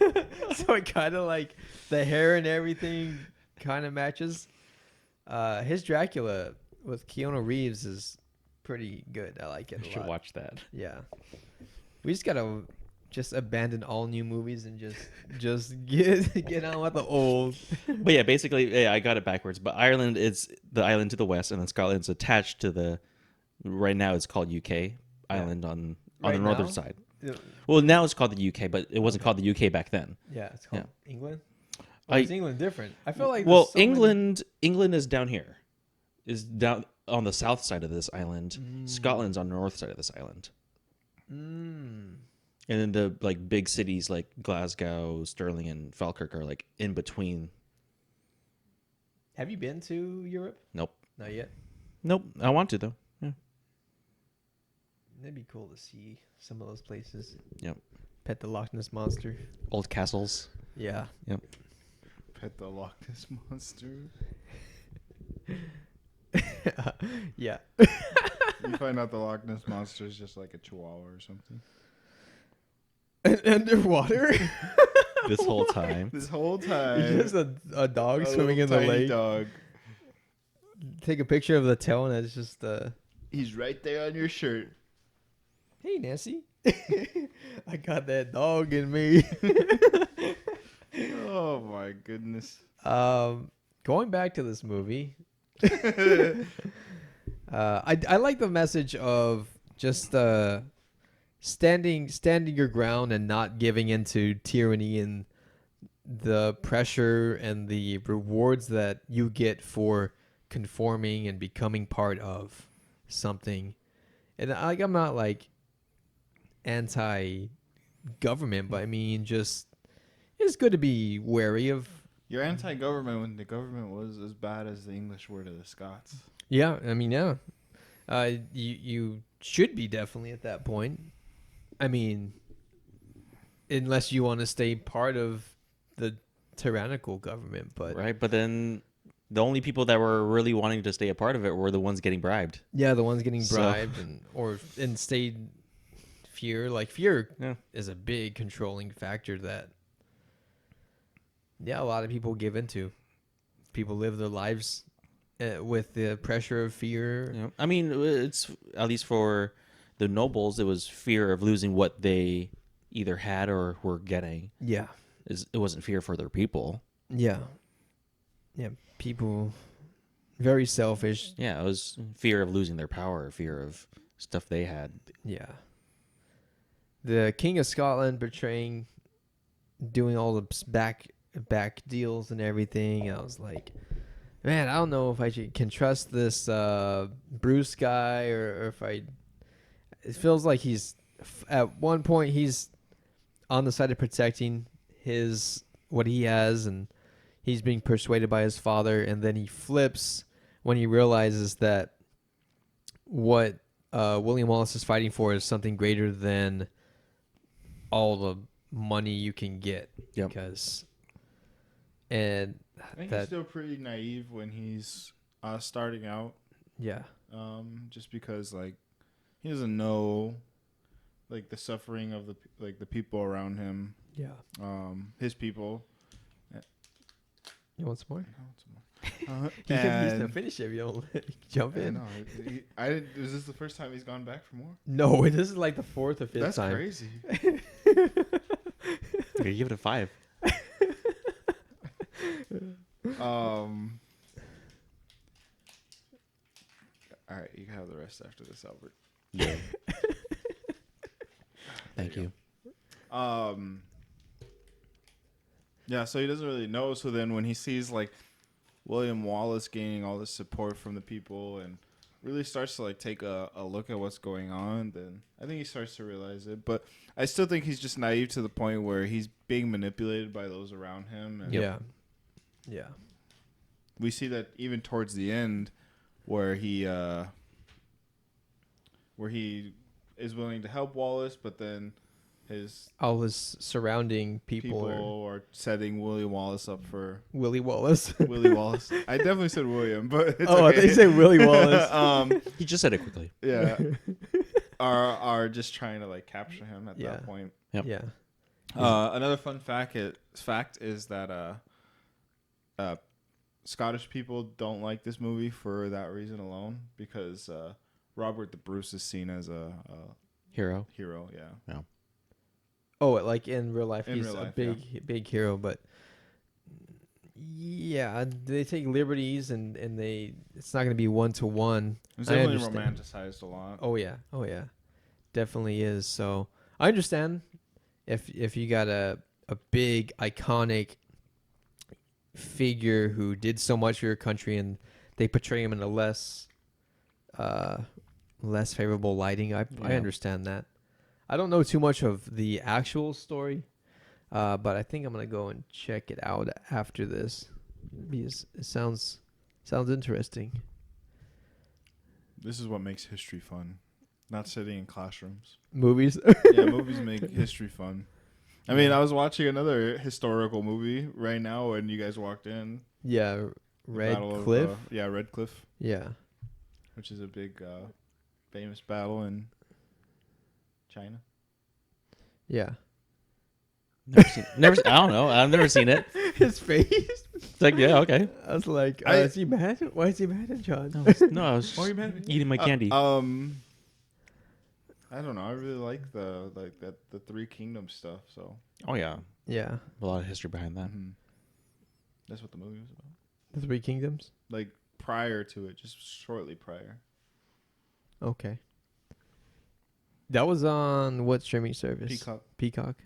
like the hair and everything kind of matches. His Dracula with Keanu Reeves is pretty good. I like it a lot. watch that. Yeah. We just gotta just abandon all new movies and just get on with the old. But yeah, basically, yeah, I got it backwards. But Ireland is the island to the west, and then Scotland's attached to the. Right now, it's called UK island on Right the northern now? side. Yeah. Well, now it's called the UK, but it wasn't Okay. called the UK back then. Yeah, it's called England. I- Is England different? I feel like Well, there's so many- England is down here, is down on the south side of this island. Scotland's on the north side of this island, Mm. and then the like big cities like Glasgow, Stirling, and Falkirk are like in between. Have you been to Europe? Nope, Not yet. nope. I want to though. Yeah. That'd be cool to see some of those places. Yep. Pet the Loch Ness monster. Old castles. Yeah. Pet the Loch Ness monster. Yeah. You find out the Loch Ness monster is just like a chihuahua or something. Underwater? This whole time. This whole time, It's just a dog a swimming in little the tiny lake. dog. Take a picture of the tail and it's just He's right there on your shirt. hey Nancy. I got that dog in me. Oh my goodness. Going back to this movie. I like the message of just standing your ground and not giving into tyranny and the pressure and the rewards that you get for conforming and becoming part of something. And I'm not like anti-government, but I mean, just it's good to be wary of. You're anti-government when the government was as bad as the English were to the Scots. Yeah, I mean, yeah. You should be definitely at that point. I mean, unless you want to stay part of the tyrannical government, but Right, but then the only people that were really wanting to stay a part of it were the ones getting bribed. yeah, the ones getting So- bribed and stayed fear. Like fear Yeah. is a big controlling factor that a lot of people give into. People live their lives with the pressure of fear. Yeah. I mean, it's at least for the nobles, it was fear of losing what they either had or were getting. Yeah. It wasn't fear for their people. Yeah. Yeah. People very selfish. Yeah, it was fear of losing their power, fear of stuff they had. Yeah. The King of Scotland betraying, doing all the back deals and everything. I was like, man, I don't know if I can trust this Bruce guy or if I. It feels like he's at one point he's on the side of protecting what he has, and he's being persuaded by his father, and then he flips when he realizes that what William Wallace is fighting for is something greater than all the money you can get. Yep. Because and I think that he's still pretty naive when he's starting out. yeah. Just because like he doesn't know like the suffering of the people around him. Yeah. His people. You want some more? You And can finish it if you don't jump I in. know. I didn't. Is this the first time he's gone back for more? No, this is like the fourth or fifth That's time. crazy. You give it a 5. All right, you can have the rest after this, Albert. Yeah. Thank you. Yeah, so he doesn't really know. So then when he sees like William Wallace gaining all this support from the people and really starts to like take a look at what's going on, then I think he starts to realize it. But I still think he's just naive to the point where he's being manipulated by those around him. And Yeah. Yeah. we see that even towards the end where he is willing to help Wallace, but then his All his surrounding people are are setting William Wallace up for Willie Wallace. Willie Wallace. I definitely said William, but it's Oh, okay. they say Willie Wallace. He just said it quickly. Yeah, are just trying to like capture him at Yeah. that point. Yep. Yeah. Another fun fact is that Scottish people don't like this movie for that reason alone, because Robert the Bruce is seen as a Hero. hero. Yeah. Oh, like in real life, In he's real a life, big hero, but yeah, they take liberties and it's not going to be 1-to-1. It's I definitely understand. romanticized a lot. Oh yeah, definitely is. So I understand if you got a big iconic figure who did so much for your country and they portray him in a uh less favorable lighting. I Yeah. understand that. I don't know too much of the actual story, but I think I'm gonna go and check it out after this because it sounds interesting. This is what makes history fun. Not sitting in classrooms. Movies. Yeah, movies make history fun. I mean, I was watching another historical movie right now when you guys walked in. Yeah, The Red Battle of, Cliff. Red Cliff, Yeah. which is a big famous battle in China. Yeah. Never. I don't know. I've never seen it. His face. It's like, yeah, okay. I was like, I- is he mad? Why is he mad at John? No, I was Why are you mad at me? eating my candy. I don't know. I really like the Three Kingdoms stuff. So Oh yeah, Yeah. a lot of history behind that. that's what the movie was about. The Three Kingdoms. Like prior to it, just shortly prior. Okay. That was on what streaming service? Peacock.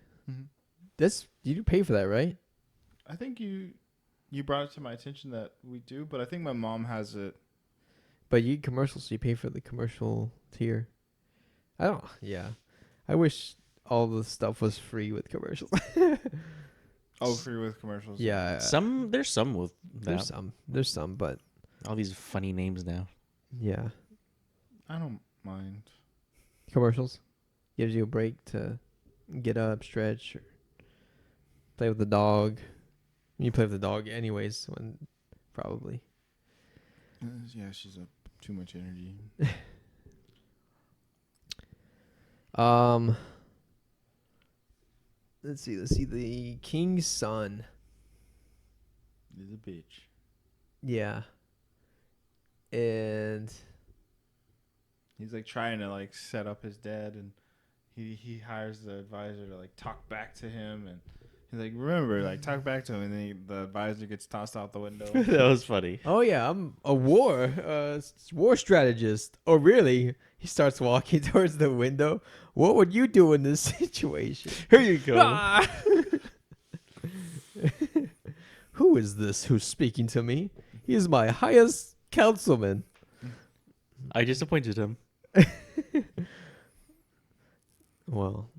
This you do pay for that, right? I think you brought it to my attention that we do, but I think my mom has it. But you commercials, so you pay for the commercial tier. I don't. Yeah, I wish all the stuff was free with commercials. Oh, free with commercials. Yeah, There's some with that. there's some, but All these funny names now. yeah, I don't mind. commercials gives you a break to get up, stretch, or play with the dog. You play with the dog anyways, when probably. Yeah, she's too much energy. Let's see. The King's Son. She's a bitch. Yeah. And He's like trying to like set up his dad, and he hires the advisor to like talk back to him, and he's like, remember, like talk back to him, and then the advisor gets tossed out the window. That was funny. oh yeah, I'm a war strategist. Oh really? He starts walking towards the window. What would you do in this situation? Here you go. Ah! Who is this who's speaking to me? He is my highest councilman. I disappointed him. Well,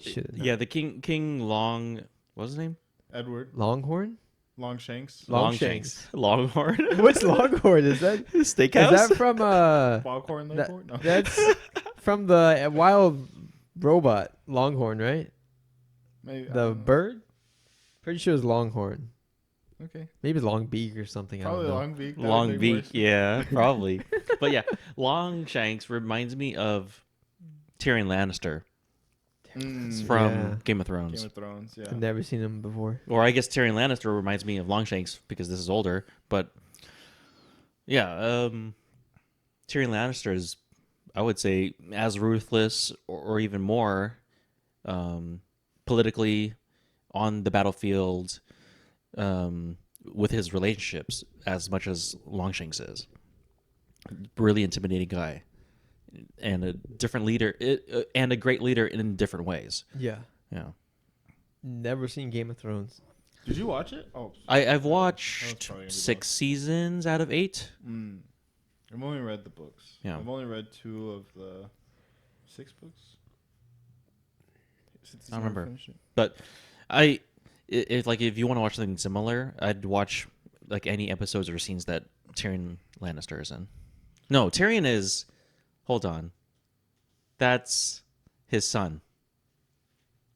should've known. Yeah, the King Long. What's his name? Edward Longhorn? Longshanks. Longshanks. Longhorn. What's Longhorn? Is that Steakhouse? Is that from Foghorn that- Leghorn? No. That's from the wild robot Longhorn, right? Maybe, I The don't know. bird? Pretty sure it's Longhorn. Okay. Maybe it's Long Beak or something. Probably I don't know. Long Beak. That would Long make Beak, more sense. yeah, probably. But yeah, Longshanks reminds me of Tyrion Lannister from Yeah. Game of Thrones. Game of Thrones. Yeah. I've never seen him before. Or I guess Tyrion Lannister reminds me of Longshanks because this is older. But yeah, Tyrion Lannister is, I would say, as ruthless or even more politically on the battlefield with his relationships as much as Longshanks is. Really intimidating guy. And a different leader, and a great leader in different ways. Yeah. Yeah. Never seen Game of Thrones. Did you watch it? Oh. I've That watched was probably a good 6 seasons out of 8. I've only read the books. Yeah. I've only read 2 of the 6 books. I don't remember. But if you want to watch something similar, I'd watch like any episodes or scenes that Tyrion Lannister is in. No, Tyrion is. Hold on. That's his son.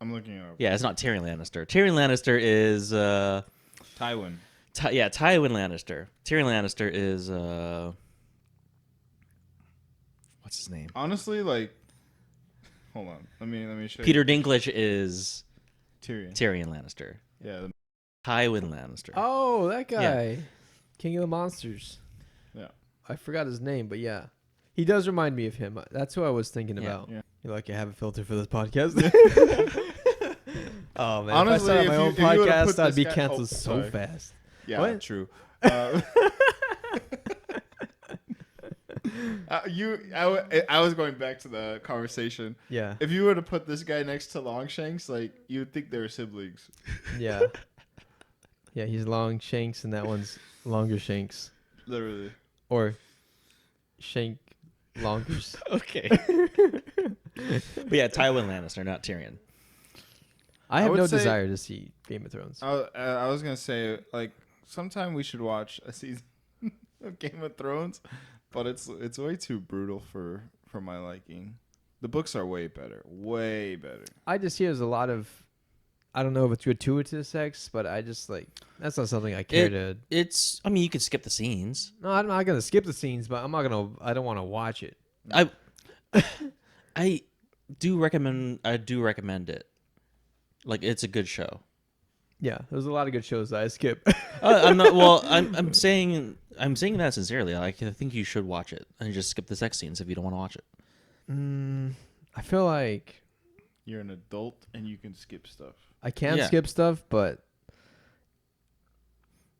I'm looking it up. Yeah, it's not Tyrion Lannister. Tyrion Lannister is Tywin. Tywin Lannister. Tyrion Lannister is what's his name? Honestly, like, hold on. Let me show Peter Dinklage is you. Tyrion. Tyrion Lannister. Yeah. Tywin Lannister. Oh, that guy. Yeah. King of the Monsters. Yeah. I forgot his name, but yeah. He does remind me of him. That's who I was thinking Yeah. about. Yeah. You're like, I have a filter for this podcast. Oh man, Honestly, if I started my own if you would've podcast, put I'd this be guy- canceled oh, so sorry. fast. Yeah, What? true. I was going back to the conversation. Yeah, If you were to put this guy next to Longshanks, like you'd think they were siblings. yeah, yeah. He's long shanks, and that one's longer shanks, Literally. or shank longers. Okay. But yeah, Tywin Lannister, not Tyrion. I have would no say- desire to see Game of Thrones. I was gonna say like sometime we should watch a season of Game of Thrones, but it's way too brutal for my liking. The books are way better, way better. I just hear there's a lot of, I don't know if it's gratuitous sex, but I just like that's not something I care to. It's. I mean, you could skip the scenes. No, I'm not gonna skip the scenes, but I'm not gonna. I don't want to watch it. I do recommend. I do recommend it. Like, it's a good show. Yeah, there's a lot of good shows that I skip. I'm not. Well, I'm saying that sincerely. Like, I think you should watch it and just skip the sex scenes if you don't want to watch it. I feel like You're an adult and you can skip stuff. I can Yeah. skip stuff, but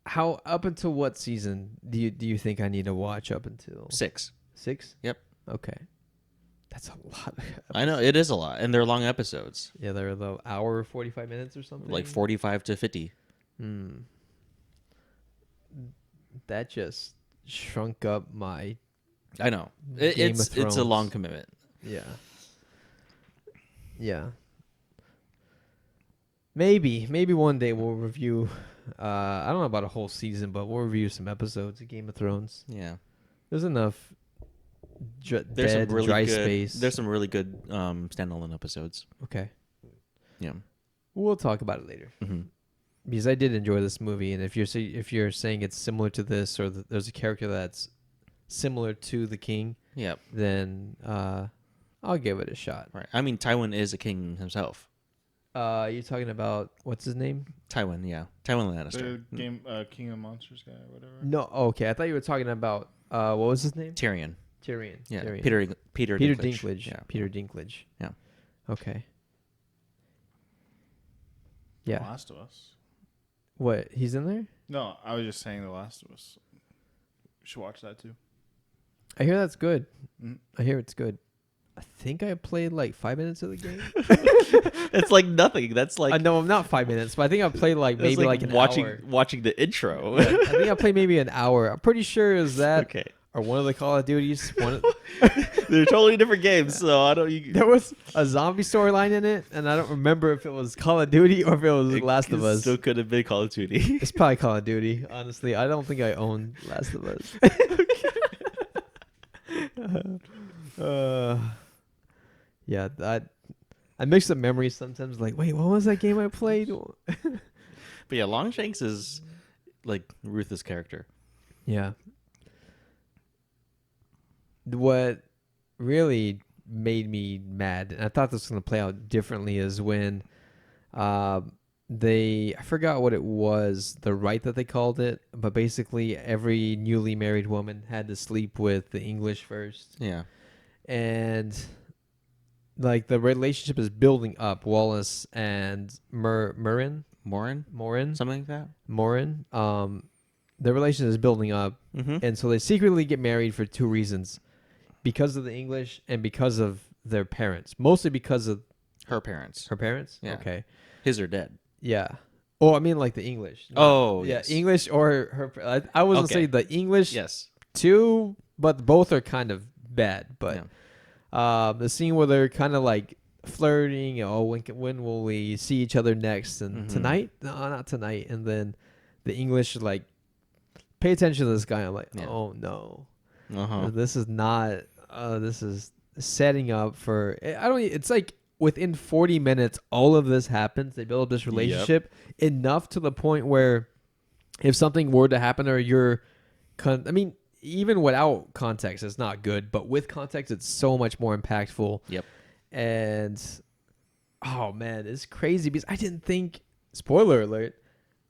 how up until what season do you think I need to watch up until 6. 6? Yep. Okay, that's a lot. I know it is a lot, and they're long episodes, Yeah, they're the hour 45 minutes or something. like 45 to 50. That just shrunk up my I know Game of it's a Thrones. long commitment. Yeah. Yeah. Maybe one day we'll review. I don't know about a whole season, but we'll review some episodes of Game of Thrones. Yeah, There's enough there's dead, some really dry good. space. There's some really good standalone episodes. Okay. Yeah. We'll talk about it later. Mm-hmm. Because I did enjoy this movie, and if you're saying it's similar to this, or there's a character that's similar to the king, Yeah. then I'll give it a shot. Right. I mean, Tywin is a king himself. You're talking about what's his name? Tywin, yeah. Tywin Lannister. The game King of Monsters guy or whatever. No, okay. I thought you were talking about what was his name? Tyrion. Tyrion. Yeah. Tyrion. Peter Peter Dinklage. Dinklage. Yeah. Peter Dinklage. Yeah. Okay. The Yeah. Last of Us. What? He's in there? No, I was just saying The Last of Us. You should watch that too. I hear that's good. Mm. I hear it's good. I think I played like 5 minutes of the game. It's like nothing. That's like No, I'm not 5 minutes, but I think I played like that's maybe like an watching hour. watching the intro. I think I played maybe an hour. I'm pretty sure it was that Okay. or one of the Call of Duties. They're totally different games, so I don't. There was a zombie storyline in it, and I don't remember if it was Call of Duty or if it was Last of Us. Still could have been Call of Duty. It's probably Call of Duty. Honestly, I don't think I own Last of Us. Yeah, I mix up memories sometimes. Like, wait, what was that game I played? But yeah, Longshanks is like Ruth's character. Yeah. What really made me mad, and I thought this was going to play out differently, is when I forgot what it was, the rite that they called it, but basically every newly married woman had to sleep with the English first. Yeah. And like the relationship is building up. Wallace and Morin, Something like that. the relationship is building up. Mm-hmm. And so they secretly get married for two reasons. Because of the English and because of their parents. Mostly because of Her parents. her parents? Yeah. Okay. His are dead. Yeah. Oh, I mean like the English. Oh, yeah. yes. English or her. I was going to Okay. say the English Yes. too, but both are kind of bad. But Yeah. the scene where they're kind of like flirting. Oh, when will we see each other next? And Mhm. tonight? No, not tonight. And then the English like, pay attention to this guy. I'm like, Yeah. oh no. Uh-huh. This is not. This is setting up for. I don't. It's like within 40 minutes, all of this happens. They build up this relationship enough to the point where, if something were to happen, or you're, I mean, even without context, it's not good. But with context, it's so much more impactful. Yep. And, oh man, it's crazy because I didn't think. Spoiler alert.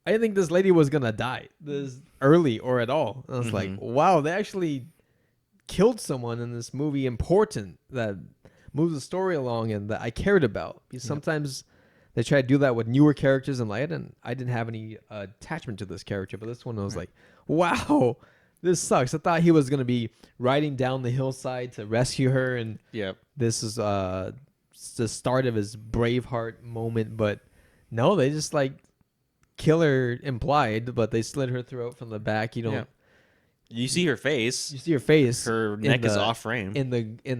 I didn't think this lady was gonna die this early or at all. I was like, Mhm. wow, they actually killed someone in this movie important that move the story along and that I cared about. Because Yep. sometimes they try to do that with newer characters, and like I didn't have any attachment to this character, but this one I was Right. like, wow, this sucks. I thought he was gonna be riding down the hillside to rescue her, and Yep. this is the start of his Braveheart moment, but no, they just like kill her implied, but they slit her throat from the back. You don't. Yeah. You see her face. You see her face. Her in neck is the- off frame. in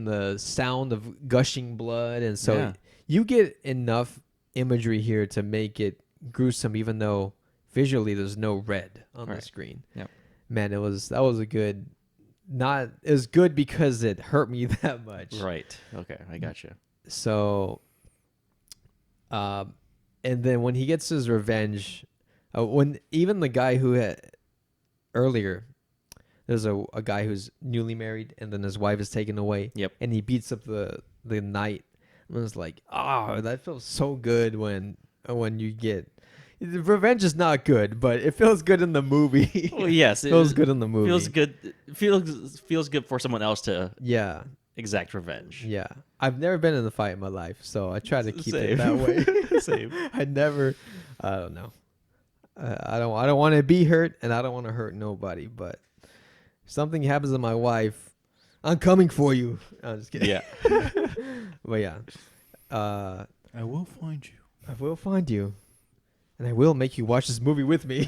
the sound of gushing blood, and so Yeah. you get enough imagery here to make it gruesome, even though visually there's no red on the Right. screen. Yep. Man, that was a good. Not it was good because it hurt me that much. Right. Okay. I got you. So, and then when he gets his revenge, when even the guy who had earlier, there's a guy who's newly married, and then his wife is taken away. Yep. And he beats up the knight. And I was like, oh, that feels so good when you get. The revenge is not good, but it feels good in the movie. Well, yes. It feels good in the movie. Feels good. Feels good for someone else to Yeah. exact revenge. Yeah. I've never been in a fight in my life, so I try to keep it Same. that way. Same. I don't know. I don't want to be hurt, and I don't want to hurt nobody, but if something happens to my wife, I'm coming for you. I'm just kidding. Yeah. But yeah. I will find you. I will find you, and I will make you watch this movie with me.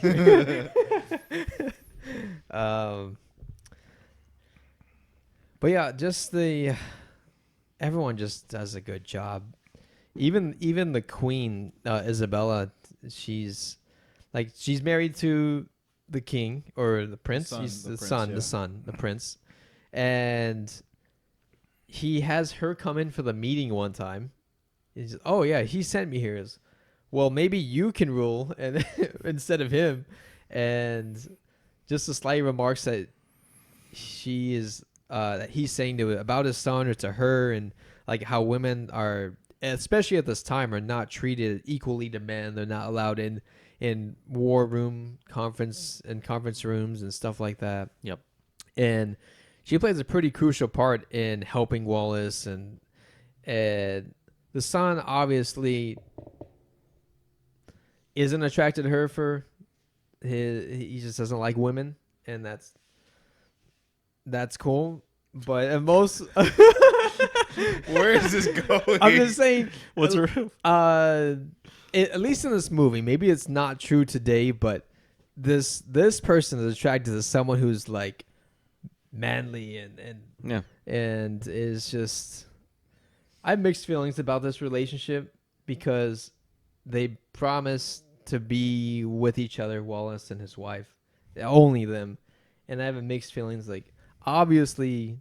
But yeah, just everyone just does a good job. Even the queen, Isabella, she's married to the king or the prince. son, He's the prince, the prince, and he has her come in for the meeting one time. He's, oh yeah, he sent me here. Well, maybe you can rule and instead of him, and just the slight remarks that she is that he's saying about his son or to her, and like how women are, especially at this time, are not treated equally to men. They're not allowed in war room conference rooms and stuff like that. Yep. And she plays a pretty crucial part in helping Wallace, and the son obviously isn't attracted to her for he just doesn't like women, and that's cool. But at most, Where is this going? I'm just saying. What's her? At least in this movie, maybe it's not true today, but this person is attracted to someone who's like manly and Yeah. and is just. I have mixed feelings about this relationship because they promise to be with each other, Wallace and his wife, only them, and I have mixed feelings. Like, obviously,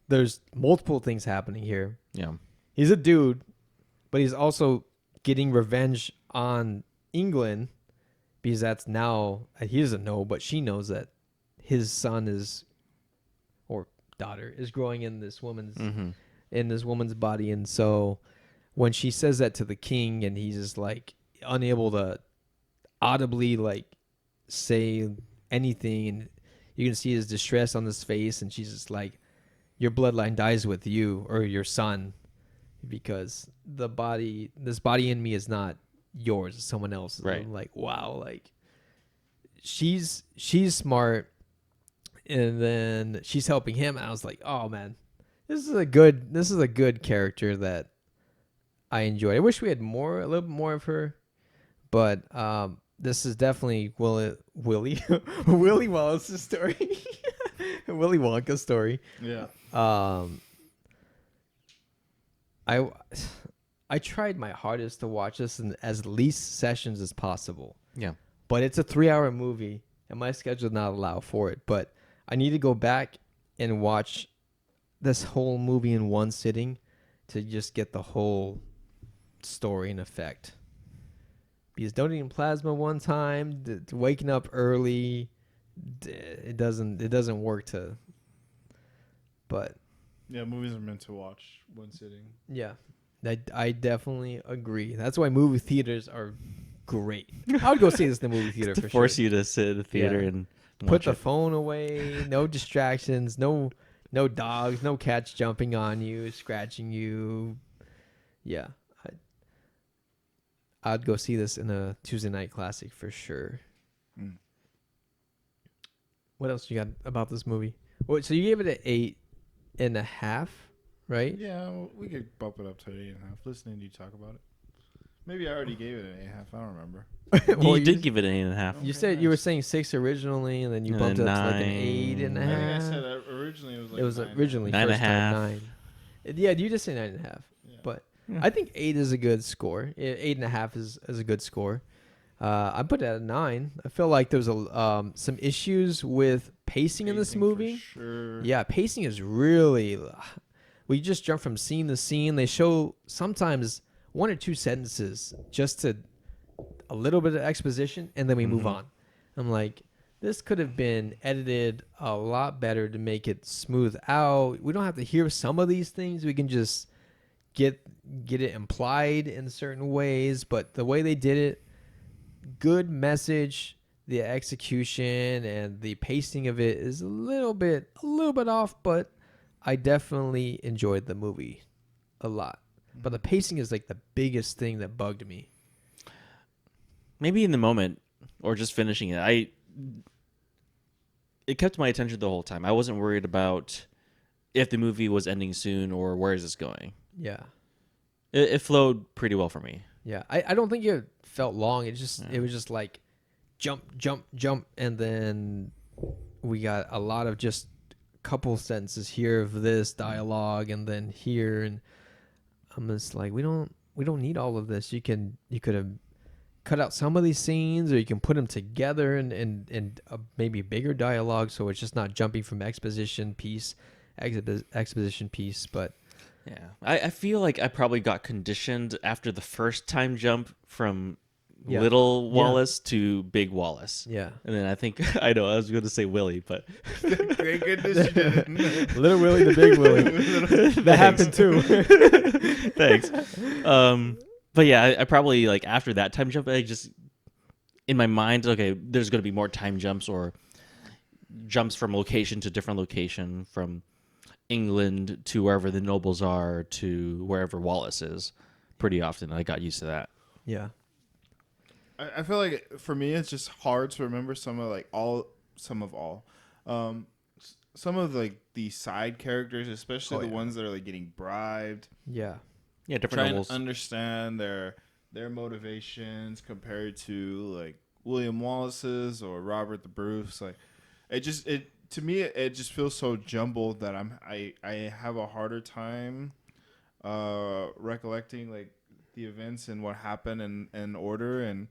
there's multiple things happening here. Yeah. He's a dude, but he's also getting revenge on England because that's now he doesn't know, but she knows that his son is or daughter is growing in this woman's body, and so when she says that to the king, and he's just like unable to audibly like say anything, and you can see his distress on his face, and she's just like, your bloodline dies with you or your son, because this body in me is not yours, it's someone else's. Right. I'm like, wow, like she's smart, and then she's helping him, and I was like, oh man, this is a good character that I enjoyed. I wish we had a little bit more of her, but this is definitely Willie Wallace's story. Willy Wonka's story. Yeah. I tried my hardest to watch this in as least sessions as possible. Yeah. But it's a 3-hour movie, and my schedule does not allow for it. But I need to go back and watch this whole movie in one sitting to just get the whole story and effect. Because donating plasma one time, waking up early, it doesn't work to. But Yeah, movies are meant to watch one sitting. yeah, I definitely agree. That's why movie theaters are great. I would go see this in the movie theater To for force sure. you to sit in the theater Yeah. and Put watch the it. phone away, no distractions, no No dogs, no cats jumping on you, scratching you. Yeah, I'd go see this in a Tuesday night classic for sure. Mm. What else you got about this movie? Well, so you gave it an 8.5, right? Yeah, well, we could bump it up to 8.5. Listening to you talk about it. Maybe I already gave it an 8.5. I don't remember. Well, you did give it an 8.5. You Okay, said you were nice. saying 6 originally, and then you And bumped it then up to like an 9. 8.5. I think I said originally it was like It was 9.5. originally Nine and a first time half. 9. Yeah, you just say 9.5. Yeah. But Yeah. I think 8 is a good score. 8.5 is a good score. I put it at a 9. I feel like there's some issues with pacing in this Pacing for movie. Sure. Yeah, pacing is really. We just jump from scene to scene. They show sometimes 1 or 2 sentences just to a little bit of exposition, and then we move Mhm. on. I'm like, this could have been edited a lot better to make it smooth out. We don't have to hear some of these things. We can just get it implied in certain ways. But the way they did it, good message. The execution and the pacing of it is a little bit off, but I definitely enjoyed the movie a lot. But the pacing is like the biggest thing that bugged me. Maybe in the moment or just finishing it, it kept my attention the whole time. I wasn't worried about if the movie was ending soon or where is this going. Yeah. It flowed pretty well for me. Yeah. I don't think it felt long. It was just like jump, and then we got a lot of just couple sentences here of this dialogue and then here, and I'm just like, we don't need all of this. You could have cut out some of these scenes, or you can put them together and maybe bigger dialogue, so it's just not jumping from exposition piece. But Yeah. I feel like I probably got conditioned after the first time jump from Yeah. little Yeah. Wallace to big Wallace. yeah, And then I think, I know, I was going to say Willie, but Great goodness you didn't. Little Willie the Big Willie. That happened too. thanks. But yeah, I probably, like, after that time jump, I just, in my mind, okay, there's going to be more time jumps or jumps from location to different location, from England to wherever the nobles are to wherever Wallace is. Pretty often, I got used to that. Yeah. I feel like for me it's just hard to remember some of like the side characters, especially the ones that are like getting bribed. Yeah. Yeah, different Trying nobles. to understand their motivations compared to like William Wallace's or Robert the Bruce. Like it to me it just feels so jumbled that I have a harder time recollecting like the events and what happened in order, and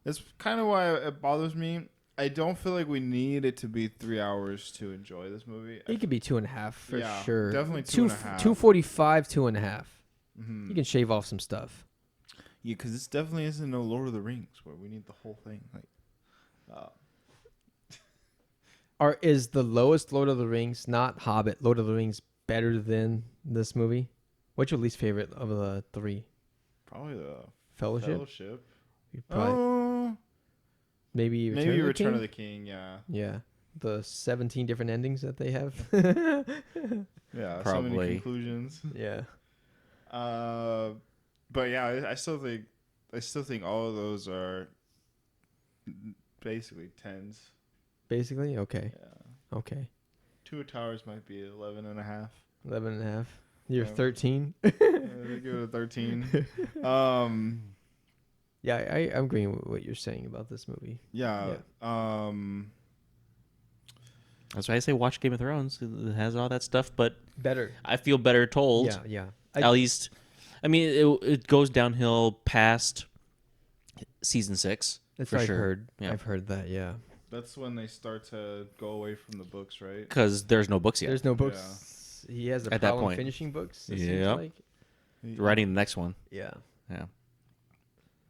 that's kind of why it bothers me. I don't feel like we need it to be 3 hours to enjoy this movie. It could be 2.5 for Yeah, sure. definitely 2.5. 2:45, 2.5. Mm-hmm. You can shave off some stuff. Yeah, because this definitely isn't no Lord of the Rings where we need the whole thing. Like, Is the lowest Lord of the Rings, not Hobbit, Lord of the Rings, better than this movie? What's your least favorite of the 3? probably the Fellowship? Fellowship. Probably, maybe Return of the the King. Yeah. Yeah. The 17 different endings that they have. Yeah. So Probably. many conclusions. Yeah. But yeah, I still think all of those are basically 10s. Basically? Okay. Yeah. Okay. Two Towers might be 11.5. 11.5. You're Yeah. 13? They give it a 13. Yeah, I'm agreeing with what you're saying about this movie. Yeah. That's why I say watch Game of Thrones. It has all that stuff, but Better. I feel better told. Yeah, yeah. At least, I mean, it goes downhill past season 6. That's for what sure. I've heard. Yeah. I've heard that, yeah. That's when they start to go away from the books, right? Because there's no books yet. There's no books. He has a At that problem point. finishing books, it Yep. seems like. Writing the next one. Yeah. Yeah.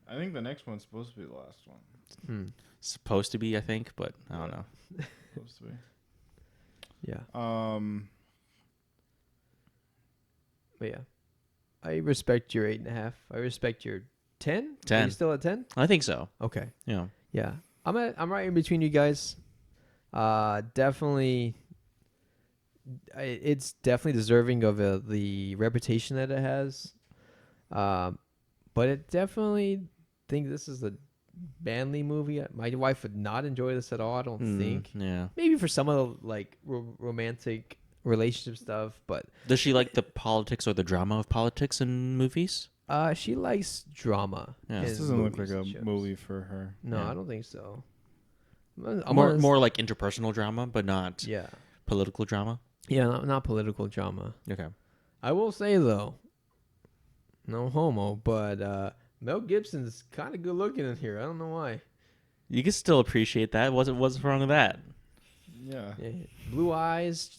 I think the next one's supposed to be the last one. Hmm. Supposed to be, I think, but I don't know. Supposed to be. Yeah. But yeah. I respect your 8.5. I respect your 10. Are you 10. still at 10? I think so. Okay. Yeah. Yeah. I'm right in between you guys. Definitely it's definitely deserving of the reputation that it has. But it definitely think this is a manly movie. My wife would not enjoy this at all. I don't think. Yeah. Maybe for some of the like romantic relationship stuff, but Does she like the politics or the drama of politics in movies? she likes drama. Yeah. This in doesn't look like movies a and shows. movie for her. No, Yeah. I don't think so. More like interpersonal drama, but not Yeah, political drama. yeah, not political drama. Okay. I will say though, no homo, but Mel Gibson's kind of good looking in here. I don't know why. You can still appreciate that. What's wrong with that? Yeah. Yeah, blue eyes,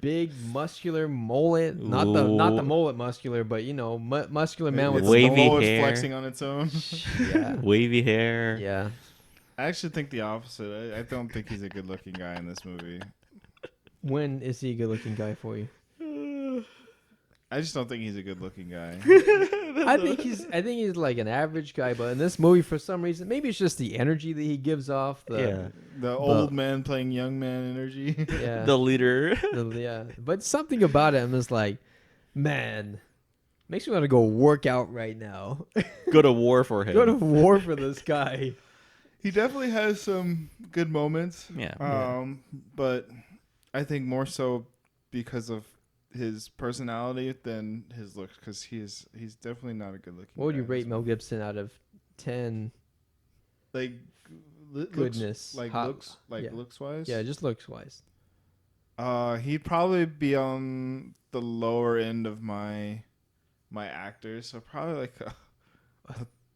big muscular mullet. Not the Ooh. mullet muscular, but muscular man with It's Wavy the mullet's hair. flexing on its own. yeah, Wavy hair. yeah. I actually think the opposite. I don't think he's a good-looking guy in this movie. When is he a good looking guy for you? I just don't think he's a good-looking guy. I think he's like an average guy, but in this movie, for some reason, maybe it's just the energy that he gives off. The old man playing young man energy. Yeah, The leader. yeah. But something about him is like, man, makes me want to go work out right now. Go to war for him. Go to war for this guy. He definitely has some good moments. Yeah. But I think more so because of his personality than his looks, because he's definitely not a good looking. What would you rate Mel Gibson out of 10? Like Goodness, looks wise? Yeah, just looks wise. He'd probably be on the lower end of my actors, so probably like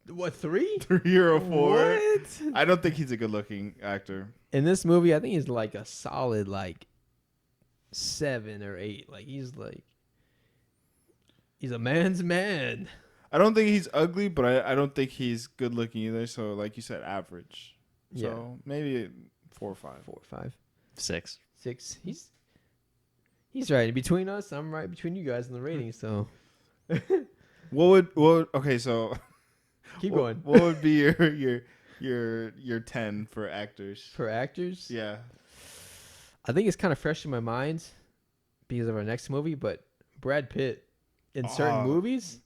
What, 3? 3 or a 4. What? I don't think he's a good looking actor. In this movie, I think he's like a solid 7 or 8. Like he's a man's man. I don't think he's ugly, but I don't think he's good looking either. So like you said, average. Yeah. So maybe 4 or 5. 4 or 5. 6. 6. He's right between us. I'm right between you guys in the rating. So What would okay? So keep going. What would be your 10 for actors? For actors, Yeah. I think it's kind of fresh in my mind because of our next movie. But Brad Pitt in certain movies,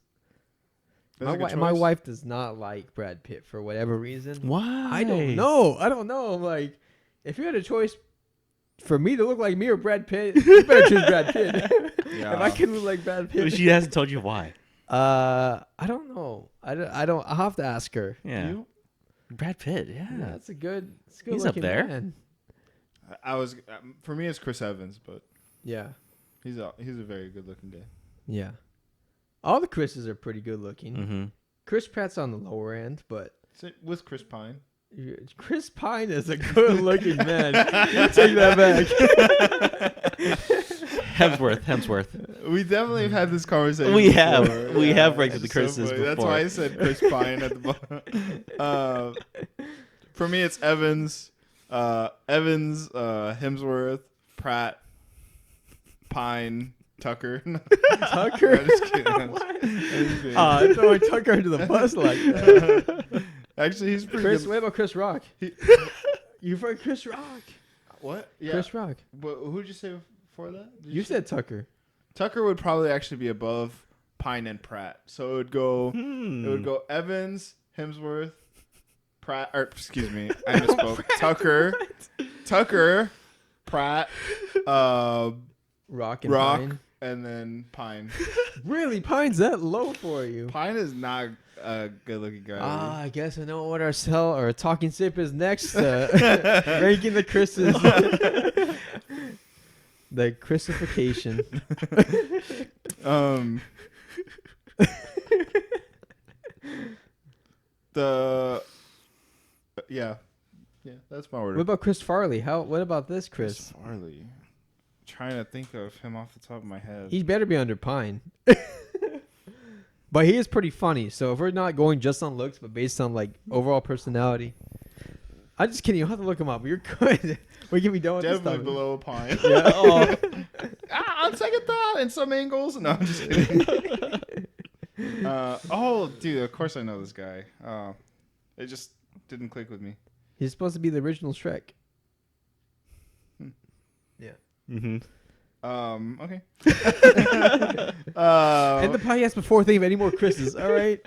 That's a good my choice. wife does not like Brad Pitt for whatever reason. Why? I don't know. I'm like, if you had a choice for me to look like me or Brad Pitt, you better choose Brad Pitt. Yeah. If I can look like Brad Pitt, She hasn't told you why. I don't know. I don't. I'll have to ask her. Yeah. You? Brad Pitt. Yeah. Yeah, it's a good. He's up looking there. Man. I was for me it's Chris Evans, but Yeah, he's a very good looking guy. yeah. All the Chris's are pretty good looking. Mm-hmm. Chris Pratt's on the lower end, but With Chris Pine. Chris Pine is a good looking man. You take that back. Hemsworth. We definitely have had this conversation. We have. before. We have ranked It's the so Chris's funny. That's before. why I said Chris Pine at the bottom. For me, it's Evans, Hemsworth, Pratt, Pine, Tucker. Tucker. I'm just kidding. I'm just kidding. Throwing Tucker under the bus like that. Actually, he's pretty Chris, good. what about Chris Rock? You've heard Chris Rock. What? Yeah. Chris Rock. But who'd you say before that? Did You say- said Tucker. Tucker would probably actually be above Pine and Pratt. So it would go. Hmm. It would go Evans, Hemsworth, Pratt. Or excuse me, I misspoke. Tucker, Pratt, Rock and Rock, Pine. and then Pine. Really, Pine's that low for you? Pine is not a good-looking guy. I guess I know what our talking sip is next. Ranking the Chris's. The Chrisification. Yeah, that's my order. What about Chris Farley? What about this Chris? Farley. Trying to think of him off the top of my head. He better be under Pine. But he is pretty funny. So if we're not going just on looks, but based on like overall personality, I'm just kidding. You'll have to look him up. You're good. We can be done with this Definitely stuff. below Pine. Yeah. Oh. On second thought, in some angles. No, I'm just kidding. Dude, of course I know this guy. It just didn't click with me. He's supposed to be the original Shrek. Yeah. Mm-hmm. Okay. End the podcast before thinking of any more Chris's. All right.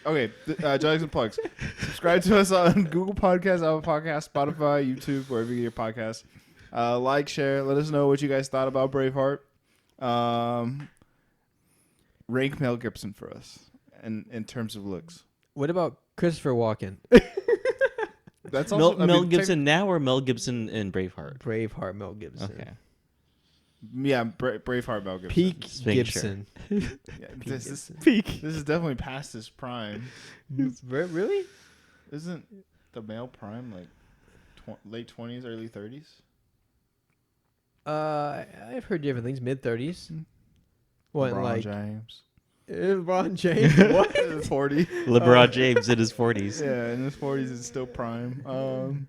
Okay, Jugs and Plugs. Subscribe to us on Google Podcasts, Apple Podcasts, Spotify, YouTube, wherever you get your podcasts. Like, share. Let us know what you guys thought about Braveheart. Rank Mel Gibson for us in terms of looks. What about Christopher Walken? That's also Mel Gibson now or Mel Gibson in Braveheart? Braveheart Mel Gibson. Okay. Yeah, Braveheart Mel Gibson. Peak Just making Gibson. Yeah, Peak this Gibson. is definitely past his prime. Really? Isn't the male prime like late 20s, early 30s? I've heard different things. Mid-30s. What, LeBron like James. LeBron James? What? 40. LeBron James in his 40s. Yeah, in his 40s is still prime.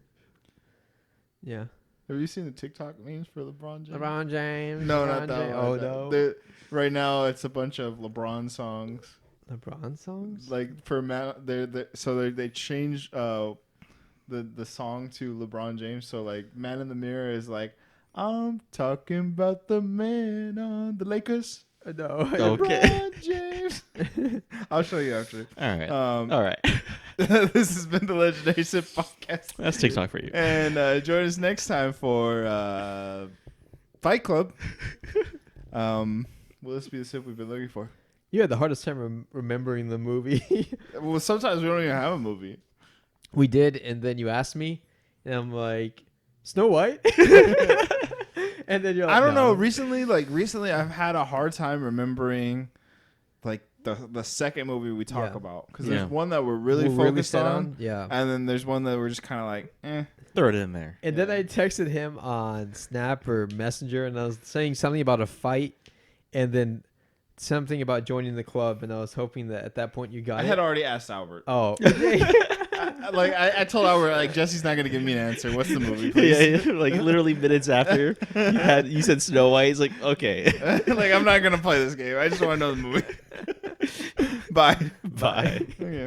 Yeah. Have you seen the TikTok memes for LeBron James? LeBron James. No, LeBron not that James. one. Oh, Not no. that. Right now, it's a bunch of LeBron songs. LeBron songs? Like for they changed the song to LeBron James. So like Man in the Mirror is like, I'm talking about the man on the Lakers. No. Okay. LeBron James. I'll show you after. All right. All right. This has been the Legendary Sip Podcast. That's TikTok for you. And join us next time for Fight Club. Will this be the sip we've been looking for? You had the hardest time remembering the movie. Well, sometimes we don't even have a movie. We did, and then you asked me, and I'm like, Snow White? And then you're like, I don't no. know. Recently, I've had a hard time remembering like the second movie we talk Yeah. about because Yeah. there's one that we're really We're focused set on, Yeah. and then there's one that we're just kind of like, eh. Throw it in there. And then I texted him on Snap or Messenger, and I was saying something about a fight, and then something about joining the club, and I was hoping that at that point you got I it. had already asked Albert. Oh. I told Albert like Jesse's not gonna give me an answer. What's the movie, please? Yeah, like literally minutes after you said Snow White. He's like, okay. Like I'm not gonna play this game. I just want to know the movie. Bye. Bye. Okay.